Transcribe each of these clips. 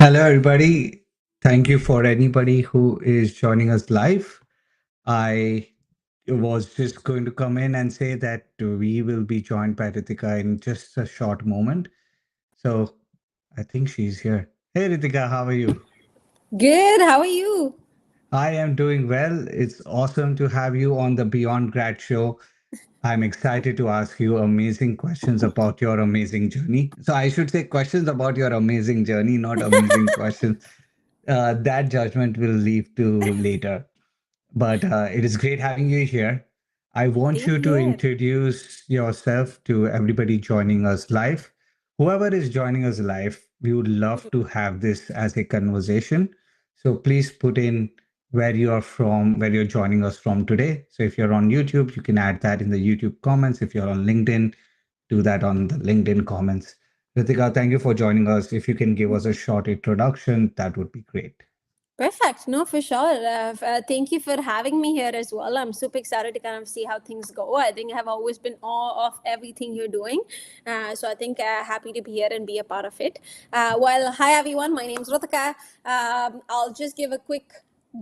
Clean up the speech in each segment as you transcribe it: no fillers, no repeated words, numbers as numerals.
Hello, everybody. Thank you for anybody who is joining us live. I was just going to come in and say that we will be joined by Ritika in just a short moment. So I think she's here. Hey, Ritika, how are you? Good. How are you? I am doing well. It's awesome to have you on the Beyond Grad Show. I'm excited to ask you amazing questions about your amazing journey. So I should say questions about your amazing journey, not amazing questions. That judgment will leave to later. But it is great having you here. I want Same you to here. introduce yourself to everybody joining us live. Whoever is joining us live, we would love to have this as a conversation. So please put in where you are from, where you're joining us from today. So if you're on YouTube, you can add that in the YouTube comments. If you're on LinkedIn, do that on the LinkedIn comments. Ritika, thank you for joining us. If you can give us a short introduction, that would be great. Perfect. No, for sure. Thank you for having me here as well. I'm super excited to kind of see how things go. I think I've always been awe of everything you're doing. So I think happy to be here and be a part of it. Hi everyone. My name's Ritika. I'll just give a quick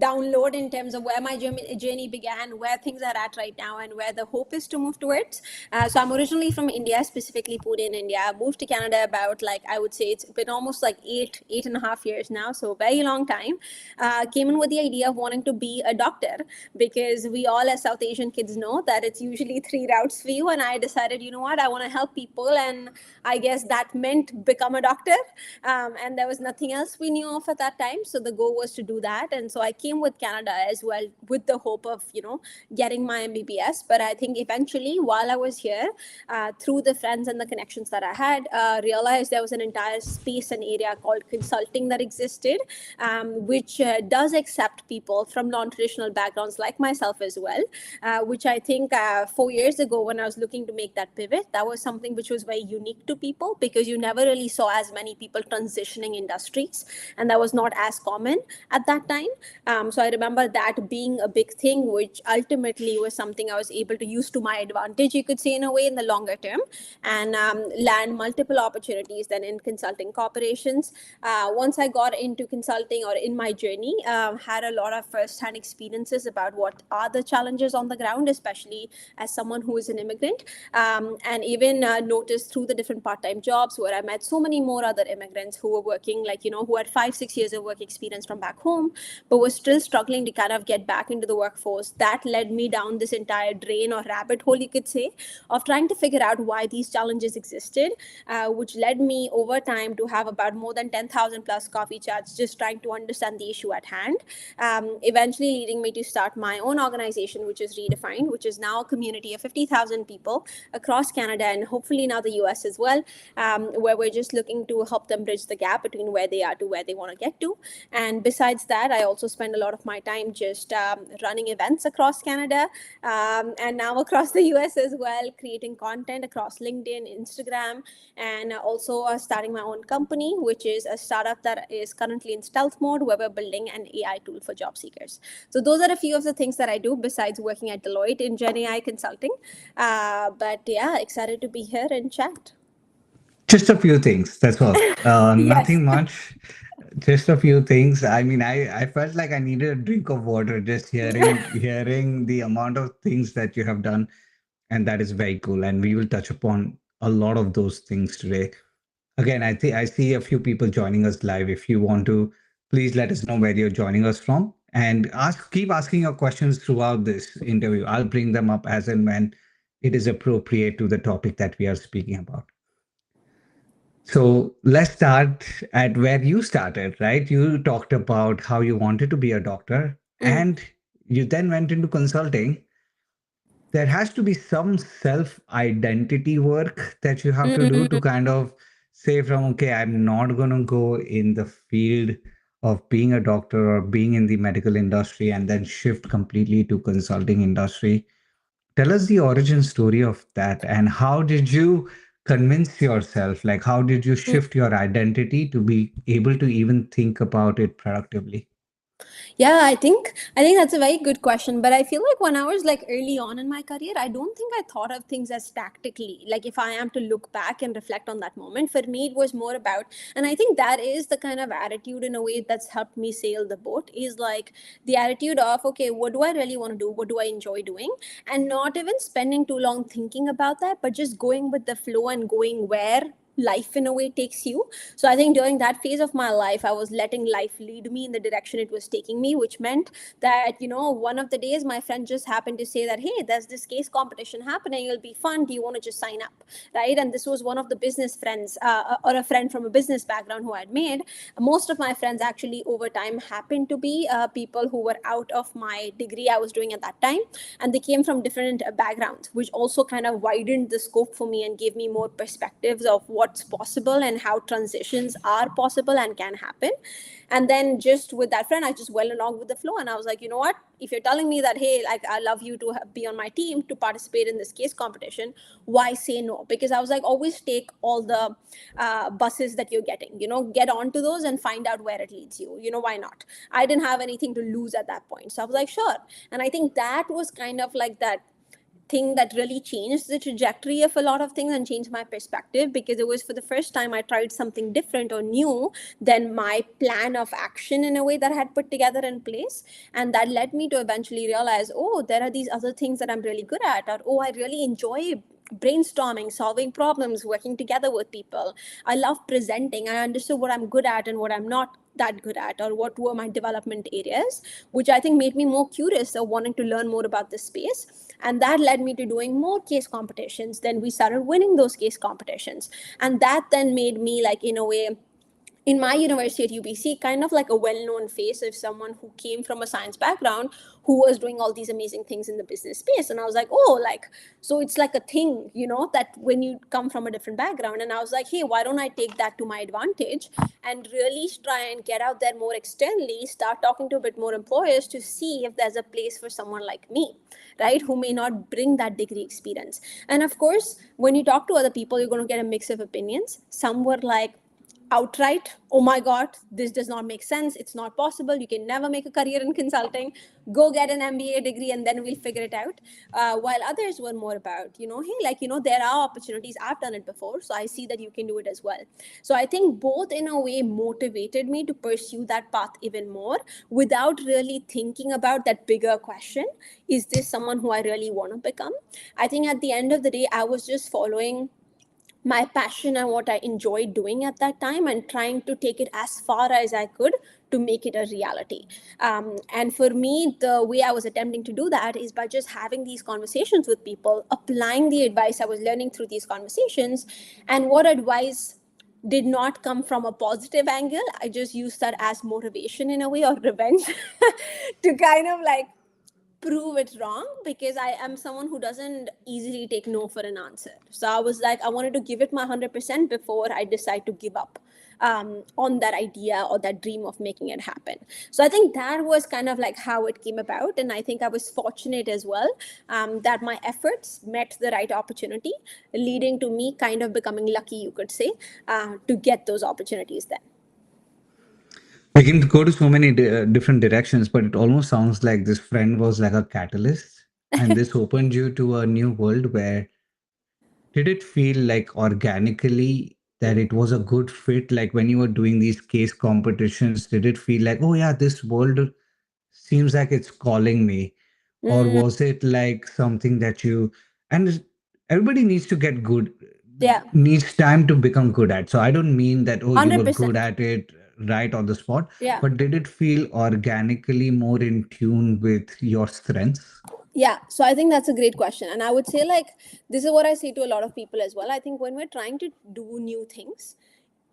download in terms of where my journey began, where things are at right now, and where the hope is to move towards. So I'm originally from India, specifically Pune in India. I moved to Canada about like I would say it's been almost like eight and a half years now, so a very long time. Came in with the idea of wanting to be a doctor because we all as South Asian kids know that it's usually three routes for you, and I decided, you know what, I want to help people, and I guess that meant become a doctor. And there was nothing else we knew of at that time, so the goal was to do that. And so I came with Canada as well with the hope of getting my MBBS. But I think eventually while I was here, through the friends and the connections that I had, realized there was an entire space and area called consulting that existed, which does accept people from non-traditional backgrounds like myself as well, which I think 4 years ago when I was looking to make that pivot, that was something which was very unique to people because you never really saw as many people transitioning industries, and that was not as common at that time. So I remember that being a big thing, which ultimately was something I was able to use to my advantage, you could say, in a way, in the longer term, and land multiple opportunities then in consulting corporations. Once I got into consulting or in my journey, had a lot of first-hand experiences about what are the challenges on the ground, especially as someone who is an immigrant, and even noticed through the different part-time jobs where I met so many more other immigrants who were working, like, who had 5 6 years of work experience from back home, but were still struggling to kind of get back into the workforce. That led me down this entire drain or rabbit hole, you could say, of trying to figure out why these challenges existed, which led me over time to have about more than 10,000 plus coffee chats just trying to understand the issue at hand, eventually leading me to start my own organization, which is Redefined, which is now a community of 50,000 people across Canada and hopefully now the US as well, where we're just looking to help them bridge the gap between where they are to where they want to get to. And besides that, I also spend a lot of my time just running events across Canada, and now across the US as well, creating content across LinkedIn, Instagram, and also starting my own company, which is a startup that is currently in stealth mode where we're building an AI tool for job seekers. So those are a few of the things that I do besides working at Deloitte in Gen AI consulting. But yeah, excited to be here and chat. Just a few things. That's all. Yes. Nothing much. Just a few things. I mean, I felt like I needed a drink of water just hearing the amount of things that you have done, and that is very cool. And we will touch upon a lot of those things today. Again, I think I see a few people joining us live. If you want to, please let us know where you're joining us from, and keep asking your questions throughout this interview. I'll bring them up as and when it is appropriate to the topic that we are speaking about. So let's start at where you started, right? You talked about how you wanted to be a doctor Mm. and you then went into consulting. There has to be some self identity work that you have to do Mm. to kind of say, from, okay, I'm not going to go in the field of being a doctor or being in the medical industry and then shift completely to consulting industry. Tell us the origin story of that, and how did you convince yourself? Like, how did you shift your identity to be able to even think about it productively? Yeah, I think that's a very good question. But I feel like when I was like early on in my career, I don't think I thought of things as tactically. Like if I am to look back and reflect on that moment, for me it was more about, and I think that is the kind of attitude in a way that's helped me sail the boat, is like the attitude of, okay, what do I really want to do? What do I enjoy doing? And not even spending too long thinking about that, but just going with the flow and going where life in a way takes you. So I think during that phase of my life, I was letting life lead me in the direction it was taking me, which meant that, one of the days my friend just happened to say that, hey, there's this case competition happening, it'll be fun, do you want to just sign up? Right? And this was one of the business friends, or a friend from a business background who I'd made. Most of my friends actually over time happened to be people who were out of my degree I was doing at that time, and they came from different backgrounds, which also kind of widened the scope for me and gave me more perspectives of what's possible and how transitions are possible and can happen. And then just with that friend, I just went along with the flow, and I was like, you know what, if you're telling me that, hey, like I love you to be on my team to participate in this case competition, why say no? Because I was like, always take all the buses that you're getting, get onto those and find out where it leads you. Why not? I didn't have anything to lose at that point, so I was like, sure. And I think that was kind of like that thing that really changed the trajectory of a lot of things and changed my perspective, because it was for the first time I tried something different or new than my plan of action in a way that I had put together in place. And that led me to eventually realize, oh, there are these other things that I'm really good at, or oh, I really enjoy brainstorming, solving problems, working together with people. I love presenting. I understood what I'm good at and what I'm not that good at, or what were my development areas, which I think made me more curious of wanting to learn more about this space. And that led me to doing more case competitions. Then we started winning those case competitions. And that then made me, like, in a way, in my university at UBC, kind of like a well-known face of someone who came from a science background who was doing all these amazing things in the business space. And I was like, oh, like, so it's like a thing, that when you come from a different background. And I was like, hey, why don't I take that to my advantage and really try and get out there more externally, start talking to a bit more employers to see if there's a place for someone like me, right, who may not bring that degree experience. And of course, when you talk to other people, you're going to get a mix of opinions. Some were like, outright, oh my god, this does not make sense, it's not possible, you can never make a career in consulting, go get an MBA degree and then we'll figure it out. While others were more about, hey, like, there are opportunities, I've done it before, so I see that you can do it as well. So I think both in a way motivated me to pursue that path even more, without really thinking about that bigger question, is this someone who I really want to become? I think at the end of the day, I was just following my passion and what I enjoyed doing at that time, and trying to take it as far as I could to make it a reality. And for me, the way I was attempting to do that is by just having these conversations with people, applying the advice I was learning through these conversations. And what advice did not come from a positive angle, I just used that as motivation in a way, or revenge, to kind of like prove it wrong, because I am someone who doesn't easily take no for an answer. So I was like, I wanted to give it my 100% before I decide to give up on that idea or that dream of making it happen. So I think that was kind of like how it came about. And I think I was fortunate as well, that my efforts met the right opportunity, leading to me kind of becoming lucky, you could say, to get those opportunities then. We can go to so many different directions, but it almost sounds like this friend was like a catalyst, and this opened you to a new world where did it feel like organically that it was a good fit? Like when you were doing these case competitions, did it feel like, oh yeah, this world seems like it's calling me? Or Mm, was it like something that you, and everybody needs to get good, yeah, needs time to become good at. So I don't mean that, oh, you were good 100%. at it right on the spot, Yeah. but did it feel organically more in tune with your strengths? Yeah, so I think that's a great question. And I would say, like, this is what I say to a lot of people as well. I think when we're trying to do new things,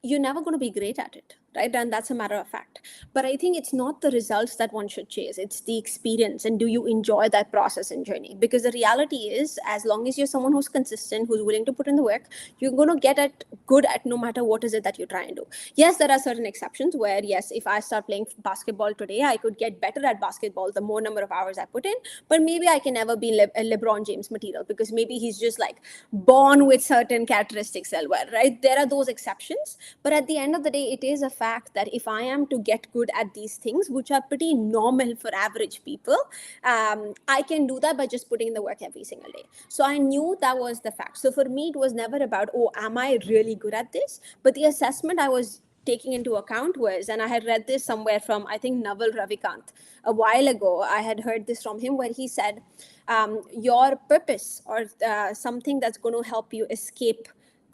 you're never going to be great at it, right? And that's a matter of fact. But I think it's not the results that one should chase, it's the experience. And do you enjoy that process and journey? Because the reality is, as long as you're someone who's consistent, who's willing to put in the work, you're going to get at good at no matter what is it that you try and do. Yes, there are certain exceptions where, yes, if I start playing basketball today, I could get better at basketball the more number of hours I put in. But maybe I can never be a LeBron James material, because maybe he's just like born with certain characteristics elsewhere, right? There are those exceptions. But at the end of the day, it is a fact that if I am to get good at these things, which are pretty normal for average people, I can do that by just putting in the work every single day. So I knew that was the fact. So for me, it was never about, oh, am I really good at this? But the assessment I was taking into account was, and I had read this somewhere from, I think, Naval Ravikant a while ago. I had heard this from him where he said, your purpose or something that's going to help you escape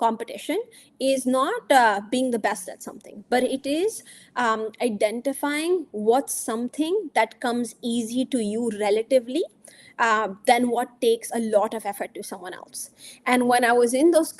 competition is not being the best at something, but it is identifying what's something that comes easy to you relatively than what takes a lot of effort to someone else. And when I was in those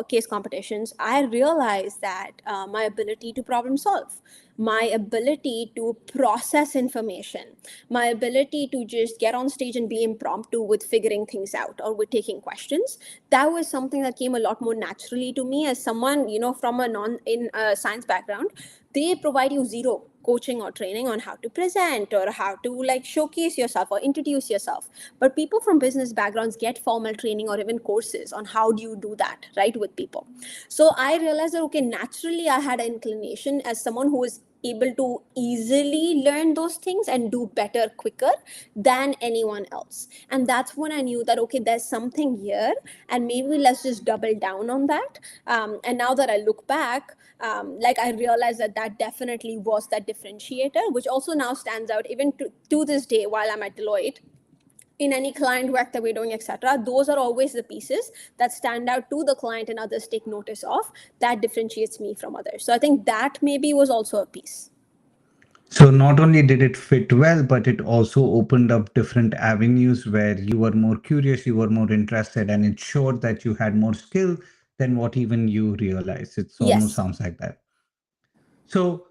case competitions, I realized that my ability to problem solve, my ability to process information, my ability to just get on stage and be impromptu with figuring things out or with taking questions, that was something that came a lot more naturally to me as someone, from a science background. They provide you zero coaching or training on how to present or how to showcase yourself or introduce yourself. But people from business backgrounds get formal training or even courses on how do you do that, right, with people. So I realized that, okay, naturally I had an inclination as someone who is able to easily learn those things and do better quicker than anyone else. And that's when I knew that, okay, there's something here and maybe let's just double down on that. And now that I look back, I realized that definitely was that differentiator, which also now stands out even to this day while I'm at Deloitte. In any client work that we're doing, etc., those are always the pieces that stand out to the client and others take notice of, that differentiates me from others. So I think that maybe was also a piece. So not only did it fit well, but it also opened up different avenues where you were more curious, you were more interested, and it showed that you had more skill than what even you realized. It almost Yes. sounds like that. So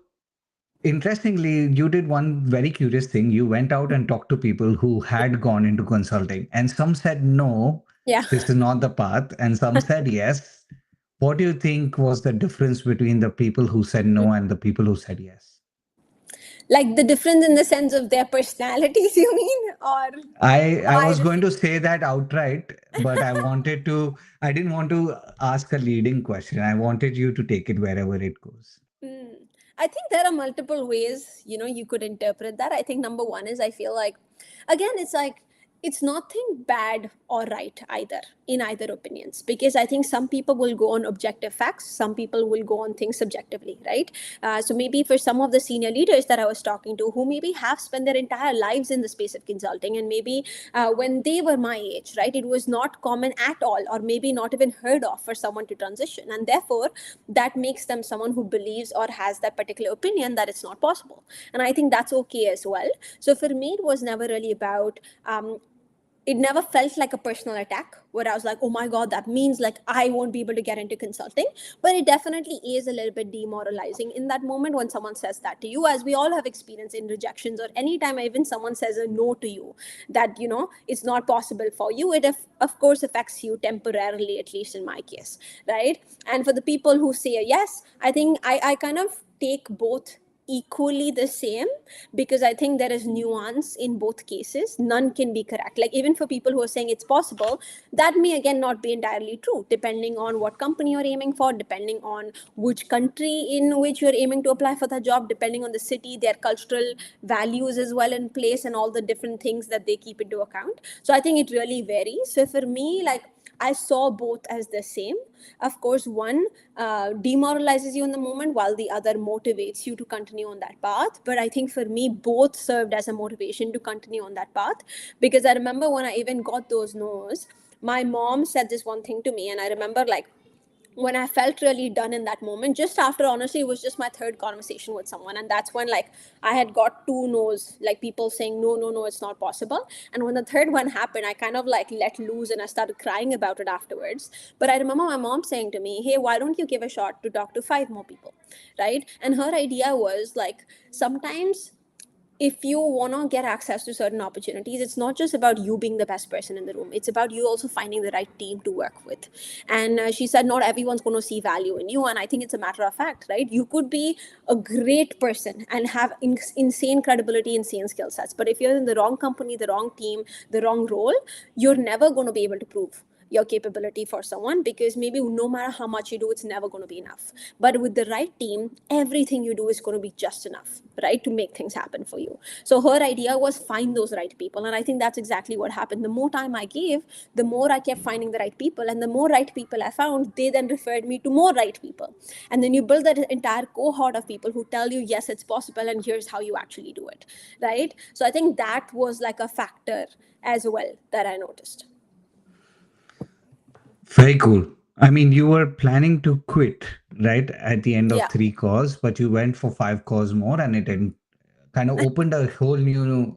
interestingly, you did one very curious thing. You went out and talked to people who had gone into consulting, and some said, no, Yeah. this is not the path, and some said yes. What do you think was the difference between the people who said no and the people who said yes? Like the difference in the sense of their personalities, you mean? Or I why was the going same? to say that outright, but I didn't want to ask a leading question. I wanted you to take it wherever it goes. Hmm. I think there are multiple ways, you could interpret that. I think number one is I feel like, again, it's nothing bad or right either in either opinions, because I think some people will go on objective facts, some people will go on things subjectively, right? So maybe for some of the senior leaders that I was talking to, who maybe have spent their entire lives in the space of consulting, and maybe when they were my age, right, it was not common at all, or maybe not even heard of for someone to transition, and therefore that makes them someone who believes or has that particular opinion that it's not possible. And I think that's okay as well. So for me, it was never really about it never felt like a personal attack where I was like, oh my God, that means I won't be able to get into consulting. But it definitely is a little bit demoralizing in that moment when someone says that to you, as we all have experience in rejections, or anytime even someone says a no to you, that, it's not possible for you. It, of course, affects you temporarily, at least in my case, right? And for the people who say a yes, I think I kind of take both equally the same, because I think there is nuance in both cases. None can be correct. Like even for people who are saying it's possible, that may again not be entirely true, depending on what company you're aiming for, depending on which country in which you're aiming to apply for the job, depending on the city, their cultural values as well in place, and all the different things that they keep into account. So I think it really varies. So for me, I saw both as the same. Of course, one demoralizes you in the moment while the other motivates you to continue on that path. But I think for me, both served as a motivation to continue on that path. Because I remember when I even got those no's, my mom said this one thing to me, and I remember when I felt really done in that moment, just after, honestly, it was just my third conversation with someone. And that's when I had got two no's, people saying, no, no, no, it's not possible. And when the third one happened, I kind of let loose and I started crying about it afterwards. But I remember my mom saying to me, hey, why don't you give a shot to talk to 5 more people? Right. And her idea was sometimes if you want to get access to certain opportunities, it's not just about you being the best person in the room. It's about you also finding the right team to work with. And she said, not everyone's going to see value in you. And I think it's a matter of fact, right? You could be a great person and have insane credibility, insane skill sets. But if you're in the wrong company, the wrong team, the wrong role, you're never going to be able to prove your capability for someone, because maybe no matter how much you do, it's never going to be enough. But with the right team, everything you do is going to be just enough, right, to make things happen for you. So her idea was find those right people. And I think that's exactly what happened. The more time I gave, the more I kept finding the right people. And the more right people I found, they then referred me to more right people. And then you build that entire cohort of people who tell you, yes, it's possible, and here's how you actually do it, right? So I think that was like a factor as well that I noticed. Very cool. I mean, you were planning to quit, right, at the end of Yeah. three calls, but you went for five calls more, and kind of opened a whole new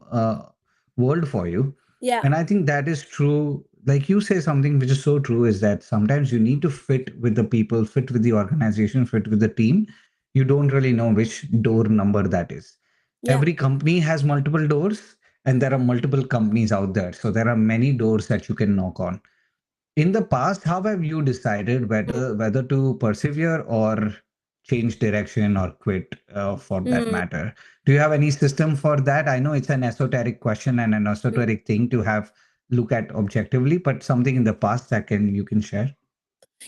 world for you. Yeah. And I think that is true. Like you say, something which is so true is that sometimes you need to fit with the people, fit with the organization, fit with the team. You don't really know which door number that is. Yeah. Every company has multiple doors, and there are multiple companies out there. So there are many doors that you can knock on. In the past, how have you decided whether to persevere or change direction or quit, for that Mm. matter? Do you have any system for that? I know it's an esoteric question and an esoteric thing to have look at objectively, but something in the past that can you can share.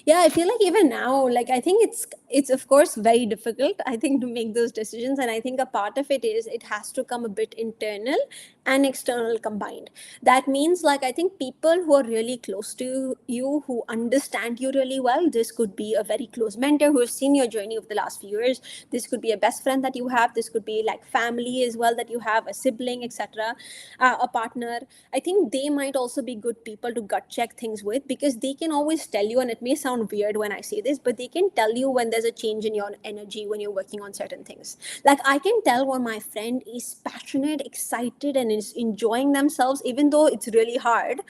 Yeah, I feel like even now, like I think it's of course very difficult, I think, to make those decisions. And I think a part of it is it has to come a bit internal and external combined. That means, like, I think people who are really close to you, who understand you really well, this could be a very close mentor who has seen your journey over the last few years. This could be a best friend that you have. This could be like family as well that you have, a sibling, etc., a partner. I think they might also be good people to gut check things with, because they can always tell you, and it may sound weird when I say this, but they can tell you when there's a change in your energy when you're working on certain things. Like I can tell when my friend is passionate, excited, and is enjoying themselves, even though it's really hard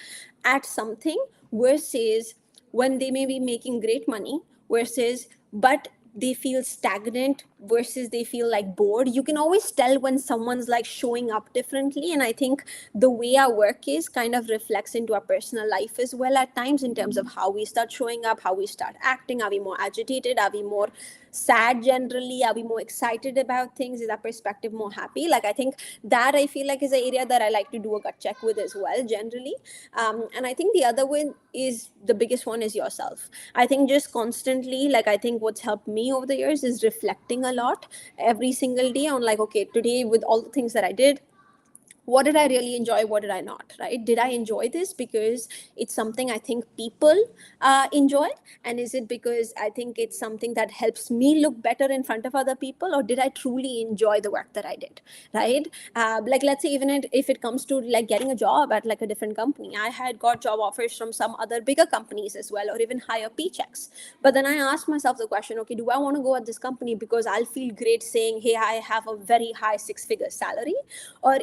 at something, versus when they may be making great money, versus but they feel stagnant, versus they feel like bored. You can always tell when someone's like showing up differently. And I think the way our work is kind of reflects into our personal life as well at times, in terms of how we start showing up, how we start acting. Are we more agitated? Are we more sad generally? Are we more excited about things? Is our perspective more happy? Like I think that, I feel like, is an area that I like to do a gut check with as well generally. And I think the other one is, the biggest one is yourself. I think just constantly, like I think what's helped me over the years is reflecting a lot every single day on, like, okay, today with all the things that I did, what did I really enjoy? What did I not? Right? Did I enjoy this because it's something I think people enjoy? And is it because I think it's something that helps me look better in front of other people? Or did I truly enjoy the work that I did? Right? Like, let's say, even if it comes to like getting a job at like a different company, I had got job offers from some other bigger companies as well, or even higher paychecks. But then I asked myself the question, okay, do I want to go at this company because I'll feel great saying, hey, I have a very high six-figure salary? Or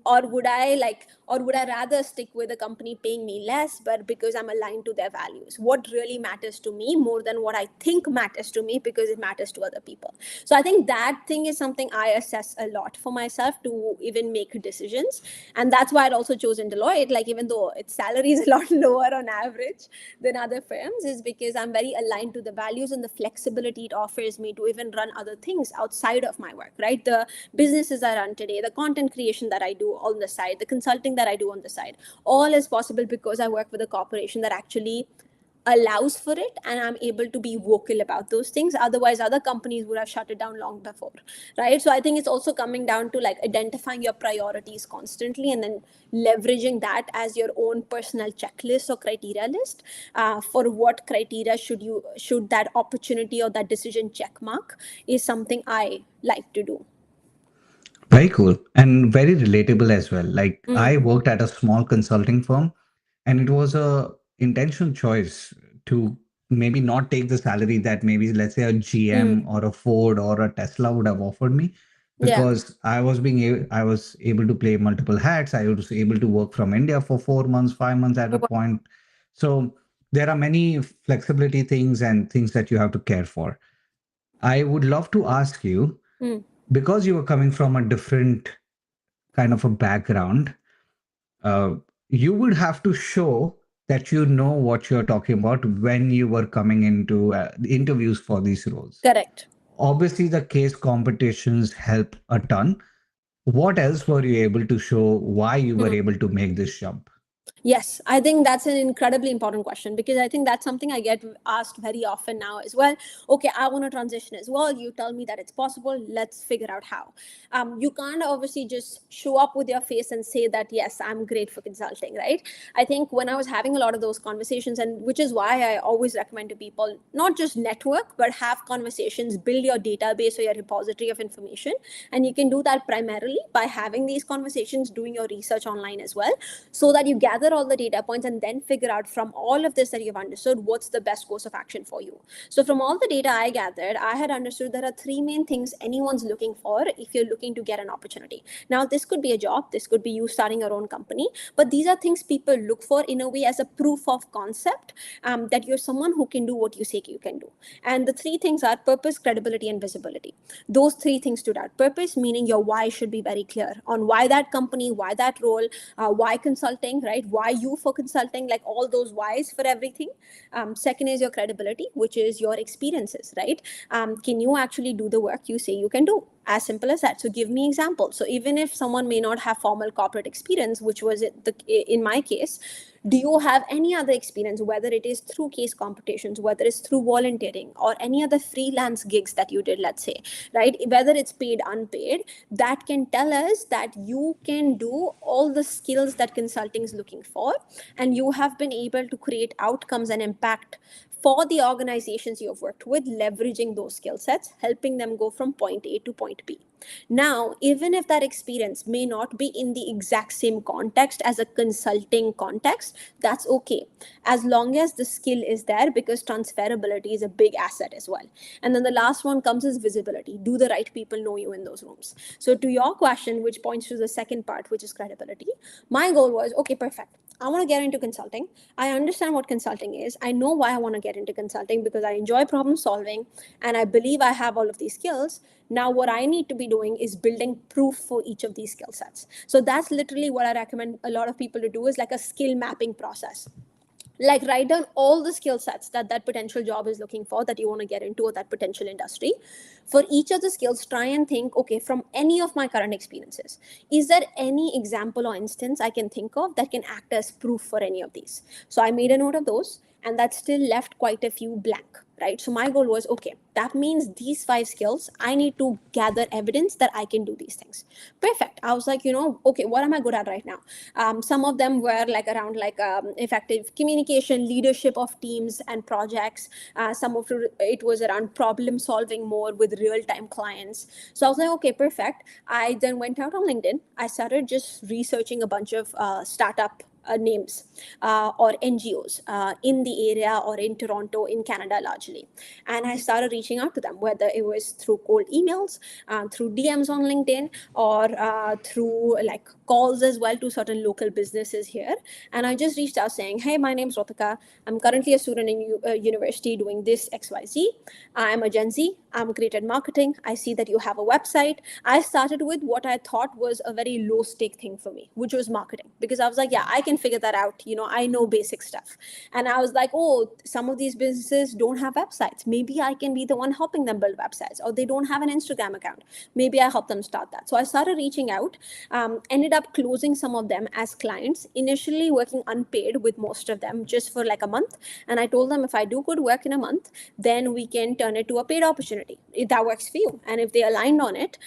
or would I like, or would I rather stick with a company paying me less, but because I'm aligned to their values? What really matters to me more than what I think matters to me, because it matters to other people? So I think that thing is something I assess a lot for myself to even make decisions. And that's why I'd also chosen Deloitte, like, even though its salary is a lot lower on average than other firms, is because I'm very aligned to the values and the flexibility it offers me to even run other things outside of my work, right? The businesses I run today, the content creation that I do on the side, the consulting that I do on the side, all is possible because I work with a corporation that actually allows for it, and I'm able to be vocal about those things. Otherwise, other companies would have shut it down long before, right? So I think it's also coming down to like identifying your priorities constantly, and then leveraging that as your own personal checklist or criteria list, for what criteria should that opportunity or that decision check mark, is something I like to do. Very cool and very relatable as well. Like I Mm. worked at a small consulting firm, and it was a intentional choice to maybe not take the salary that maybe let's say a Mm. GM or a Ford or a Tesla would have offered me, Yeah. because I was able to play multiple hats. I was able to work from India for 4 months, 5 months at a point. So there are many flexibility things and things that you have to care for. I would love to ask you, Mm. because you were coming from a different kind of a background, uh, you would have to show that you know what you're talking about when you were coming into the interviews for these roles. Correct. Obviously, the case competitions help a ton. What else were you able to show why you were Mm. able to make this jump? Yes, I think that's an incredibly important question because I think that's something I get asked very often now as well. Okay, I want to transition as well. You tell me that it's possible. Let's figure out how. You can't obviously just show up with your face and say that, yes, I'm great for consulting, right? I think when I was having a lot of those conversations, and which is why I always recommend to people not just network, but have conversations, build your database or your repository of information. And you can do that primarily by having these conversations, doing your research online as well, so that you gather all the data points and then figure out from all of this that you've understood what's the best course of action for you. So from all the data I gathered, I had understood there are three main things anyone's looking for if you're looking to get an opportunity. Now, this could be a job, this could be you starting your own company, but these are things people look for in a way as a proof of concept, that you're someone who can do what you say you can do. And the three things are purpose, credibility, and visibility. Those three things stood out. Purpose meaning your why should be very clear on why that company, why that role, why consulting, right? Why you for consulting, like all those whys for everything. Second is your credibility, which is your experiences, right? Can you actually do the work you say you can do? As simple as that. So give me examples. So even if someone may not have formal corporate experience, which was in my case, do you have any other experience, whether it is through case competitions, whether it's through volunteering or any other freelance gigs that you did, let's say, right? Whether it's paid, unpaid, that can tell us that you can do all the skills that consulting is looking for, and you have been able to create outcomes and impact for the organizations you've worked with, leveraging those skill sets, helping them go from point A to point B. Now, even if that experience may not be in the exact same context as a consulting context, that's okay. As long as the skill is there, because transferability is a big asset as well. And then the last one comes as visibility. Do the right people know you in those rooms? So to your question, which points to the second part, which is credibility, my goal was, okay, perfect. I want to get into consulting. I understand what consulting is. I know why I want to get into consulting because I enjoy problem solving and I believe I have all of these skills. Now, what I need to be doing is building proof for each of these skill sets. So that's literally what I recommend a lot of people to do, is like a skill mapping process. Like write down all the skill sets that that potential job is looking for, that you want to get into, or that potential industry. For each of the skills, try and think, okay, from any of my current experiences, is there any example or instance I can think of that can act as proof for any of these? So I made a note of those, and that still left quite a few blank, right? So my goal was, okay, that means these five skills, I need to gather evidence that I can do these things. Perfect. I was like, okay, what am I good at right now? Some of them were like around like effective communication, leadership of teams and projects. Some of it was around problem solving more with real time clients. So I was like, okay, perfect. I then went out on LinkedIn. I started just researching a bunch of startup names or NGOs in the area or in Toronto, in Canada largely. And I started reaching out to them, whether it was through cold emails, through DMs on LinkedIn, or through like calls as well to certain local businesses here. And I just reached out saying, hey, my name's Ritika. I'm currently a student in university doing this XYZ. I'm a Gen Z. I'm great at marketing. I see that you have a website. I started with what I thought was a very low stake thing for me, which was marketing, because I was like, yeah, I can figure that out. I know basic stuff. And I was like, oh, some of these businesses don't have websites. Maybe I can be the one helping them build websites, or they don't have an Instagram account. Maybe I help them start that. So I started reaching out, ended up closing some of them as clients, initially working unpaid with most of them just for like a month. And I told them, if I do good work in a month, then we can turn it to a paid opportunity if that works for you. And if they aligned on it,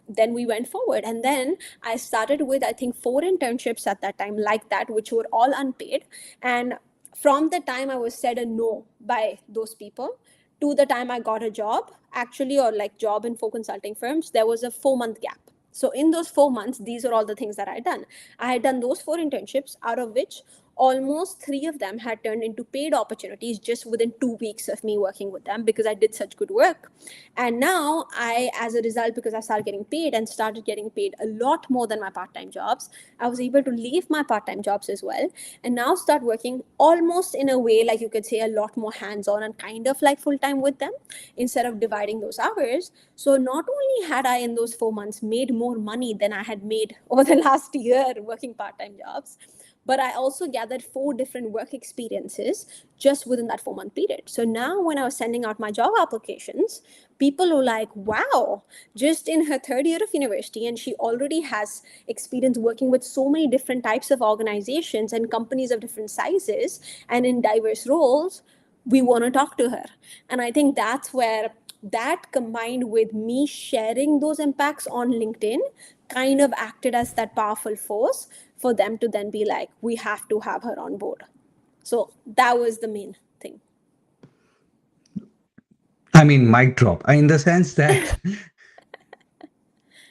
then we went forward. And then I started with, I think, 4 internships at that time like that, which were all unpaid. And from the time I was said a no by those people to the time I got a job, actually, or like job in 4 consulting firms, there was a 4-month gap. So in those 4 months, these are all the things that I had done. I had done those 4 internships, out of which almost 3 of them had turned into paid opportunities just within 2 weeks of me working with them, because I did such good work. And now as a result, because I started getting paid and started getting paid a lot more than my part-time jobs, I was able to leave my part-time jobs as well and now start working almost in a way, like you could say, a lot more hands-on and kind of like full-time with them, instead of dividing those hours. So not only had I in those 4 months made more money than I had made over the last year working part-time jobs, but I also gathered 4 different work experiences just within that 4 month period. So now when I was sending out my job applications, people were like, wow, just in her third year of university, and she already has experience working with so many different types of organizations and companies of different sizes and in diverse roles, we want to talk to her. And I think that's where that combined with me sharing those impacts on LinkedIn kind of acted as that powerful force for them to then be like, we have to have her on board. So that was the main thing. I mean, mic drop in the sense that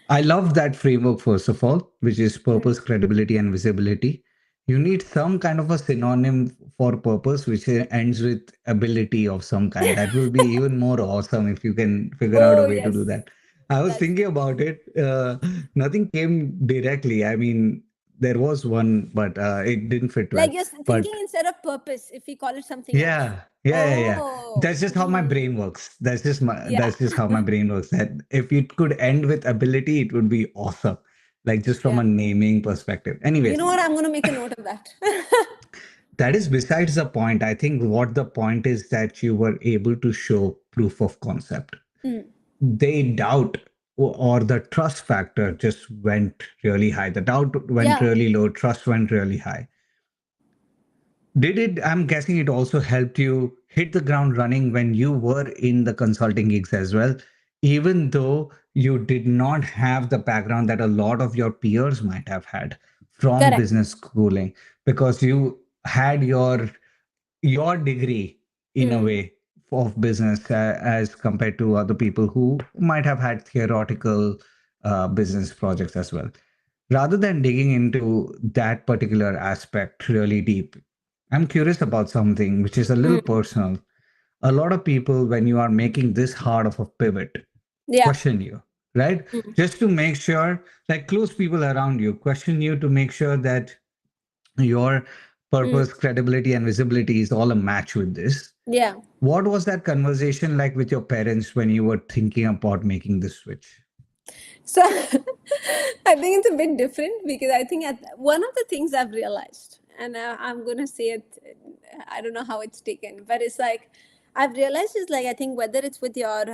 I love that framework, first of all, which is purpose, credibility, and visibility. You need some kind of a synonym for purpose, which ends with ability of some kind. That will be even more awesome if you can figure out a Oh, way to do yes. that. I was That's thinking about it. Nothing came directly. I mean, there was one, but it didn't fit well. like you're thinking But instead of purpose, if we call it something else. yeah. Oh, That's just how my brain works. yeah. That's just how my brain works. That if it could end with ability, it would be awesome. Like just from Yeah. a naming perspective. You Anyways, know what? I'm going to make a note of that. that is besides the point. I think what the point is that you were able to show proof of concept. Mm. They doubt or the trust factor just went really high. The doubt went Yeah. really low, trust went really high. Did it, I'm guessing it also helped you hit the ground running when you were in the consulting gigs as well, even though you did not have the background that a lot of your peers might have had from Correct. business schooling, because you had your degree in a Mm. way of business as compared to other people who might have had theoretical business projects as well. Rather than digging into that particular aspect really deep, I'm curious about something which is a little Mm. personal. A lot of people, when you are making this hard of a pivot, Yeah. question you, right? Mm. Just to make sure, like close people around you, question you to make sure that your Mm. purpose, credibility, and visibility is all a match with this. Yeah. What was that conversation like with your parents when you were thinking about making this switch? So I think it's a bit different because I think one of the things I've realized, and I'm going to say it, I don't know how it's taken, but it's like, I've realized is like, I think whether it's with your,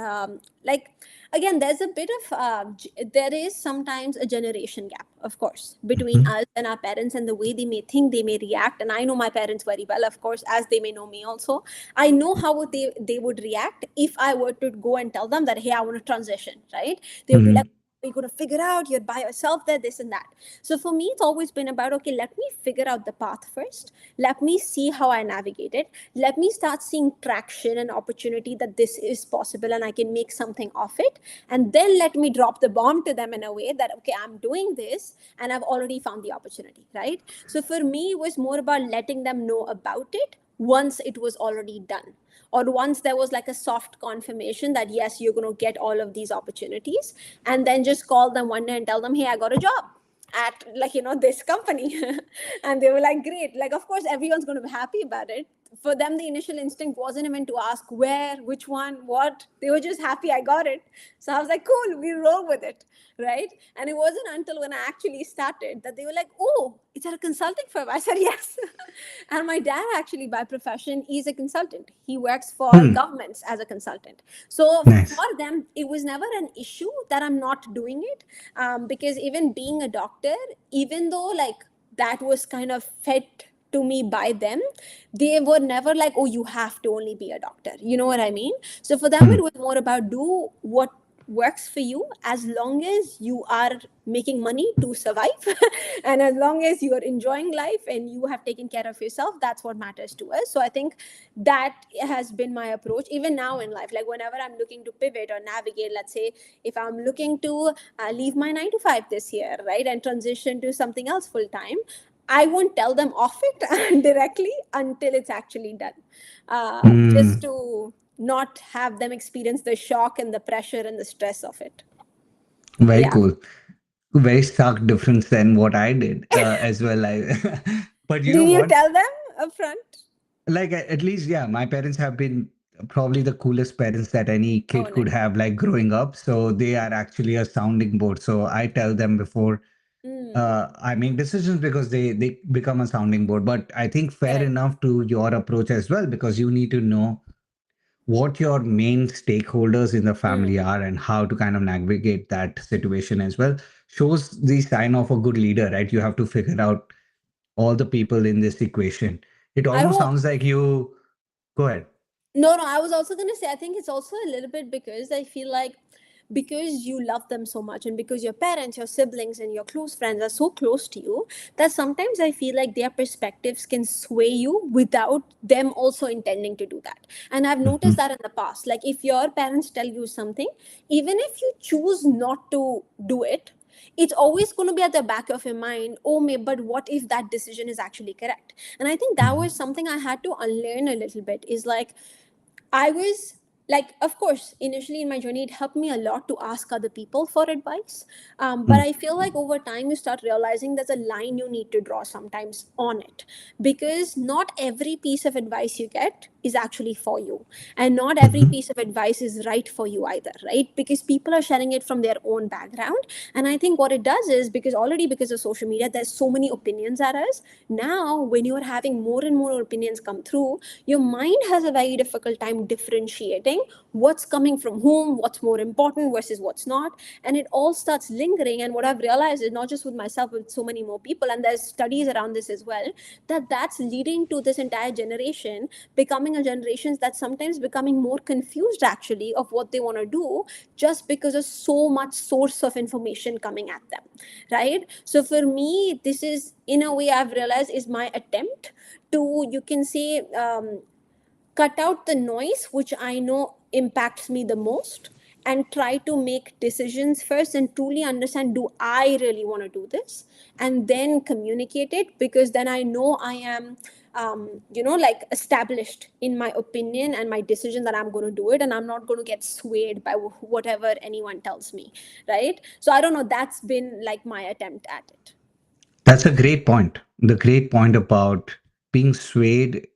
like, again, there's a bit of, there is sometimes a generation gap, of course, between Mhm. us and our parents and the way they may think, they may react. And I know my parents very well, of course, as they may know me also. I know how they would react if I were to go and tell them that, hey, I want to transition, right? They would be like, Mhm. you're going to figure out, you're by yourself there, this and that. So for me, it's always been about, okay, let me figure out the path first. Let me see how I navigate it. Let me start seeing traction and opportunity that this is possible and I can make something of it. And then let me drop the bomb to them in a way that, okay, I'm doing this and I've already found the opportunity, right? So for me, it was more about letting them know about it once it was already done, or once there was like a soft confirmation that yes, you're going to get all of these opportunities, and then just call them one day and tell them, hey, I got a job at, like, this company. And they were like, great. Like, of course everyone's going to be happy about it. For them, the initial instinct wasn't even to ask where, which one, what. They were just happy I got it. So I was like, cool, we roll with it, right? And it wasn't until when I actually started that they were like, oh, it's at a consulting firm. I said yes. And my dad, actually, by profession, is a consultant. He works for Hmm. governments as a consultant. So Nice. for them, it was never an issue that I'm not doing it, because even being a doctor, even though like that was kind of fed to me by them, they were never like, oh, you have to only be a doctor, you know what I mean? So for them, Hmm. it was more about do what works for you, as long as you are making money to survive. And as long as you are enjoying life and you have taken care of yourself, that's what matters to us. So I think that has been my approach even now in life. Like whenever I'm looking to pivot or navigate, let's say if I'm looking to leave my 9 to 5 this year, right, and transition to something else full time, I won't tell them off it directly until it's actually done, just Hmm. to not have them experience the shock and the pressure and the stress of it. Very Yeah. cool. Very stark difference than what I did as well. But you know Did you what? tell them upfront? Like at least, yeah, my parents have been probably the coolest parents that any Oh, kid could nice. have, like growing up. So they are actually a sounding board. So I tell them before I make decisions because they become a sounding board. But I think fair Correct. enough to your approach as well, because you need to know what your main stakeholders in the Mm. family are and how to kind of navigate that situation as well. Shows the sign of a good leader, right? You have to figure out all the people in this equation. It I almost hope. sounds like you go ahead. No, no, I was also going to say, I think it's also a little bit because I feel like because you love them so much and because your parents, your siblings, and your close friends are so close to you, that sometimes I feel like their perspectives can sway you without them also intending to do that. And I've noticed Mhm. that in the past. Like if your parents tell you something, even if you choose not to do it, it's always going to be at the back of your mind, oh, may, but what if that decision is actually correct? And I think that Mhm. was something I had to unlearn a little bit is like, I was like, of course, initially in my journey, it helped me a lot to ask other people for advice. But I feel like over time, you start realizing there's a line you need to draw sometimes on it because not every piece of advice you get is actually for you. And not every Mhm. piece of advice is right for you either, right? Because people are sharing it from their own background. And I think what it does is because already because of social media, there's so many opinions at us. Now, when you're having more and more opinions come through, your mind has a very difficult time differentiating what's coming from whom, what's more important versus what's not. And it all starts lingering. And what I've realized is not just with myself, with so many more people, and there's studies around this as well, that that's leading to this entire generation becoming a generation that's sometimes becoming more confused actually of what they want to do just because of so much source of information coming at them, right? So for me, this is in a way I've realized is my attempt to, you can say, cut out the noise which I know impacts me the most and try to make decisions first and truly understand, do I really want to do this, and then communicate it, because then I know I am like established in my opinion and my decision that I'm going to do it, and I'm not going to get swayed by whatever anyone tells me, right? So I don't know, that's been like my attempt at it. That's a great point. The great point about being swayed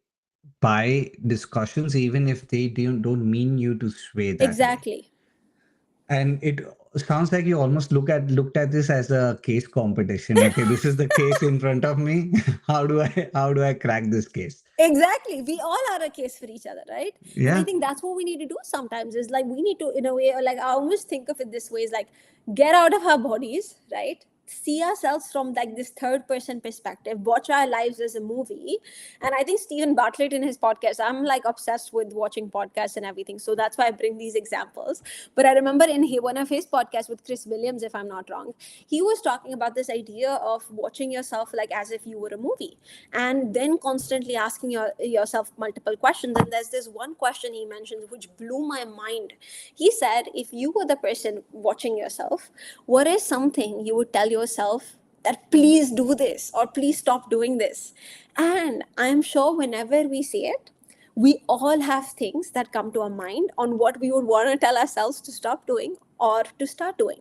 by discussions, even if they don't mean you to sway that way. Exactly. And it sounds like you almost looked at this as a case competition. Okay, this is the case in front of me. How do I crack this case? Exactly, we all are a case for each other, right? And I Yeah. think that's what we need to do sometimes is like we need to, in a way, or like I almost think of it this way, is like get out of our bodies, right? See ourselves from like this third person perspective, watch our lives as a movie. And I think Stephen Bartlett in his podcast, I'm like obsessed with watching podcasts and everything, so that's why I bring these examples. But I remember in one of his podcasts with Chris Williams, if I'm not wrong, he was talking about this idea of watching yourself like as if you were a movie, and then constantly asking yourself multiple questions. And there's this one question he mentions which blew my mind. He said, if you were the person watching yourself, what is something you would tell yourself that please do this or please stop doing this? And I'm sure whenever we say it, we all have things that come to our mind on what we would want to tell ourselves to stop doing or to start doing.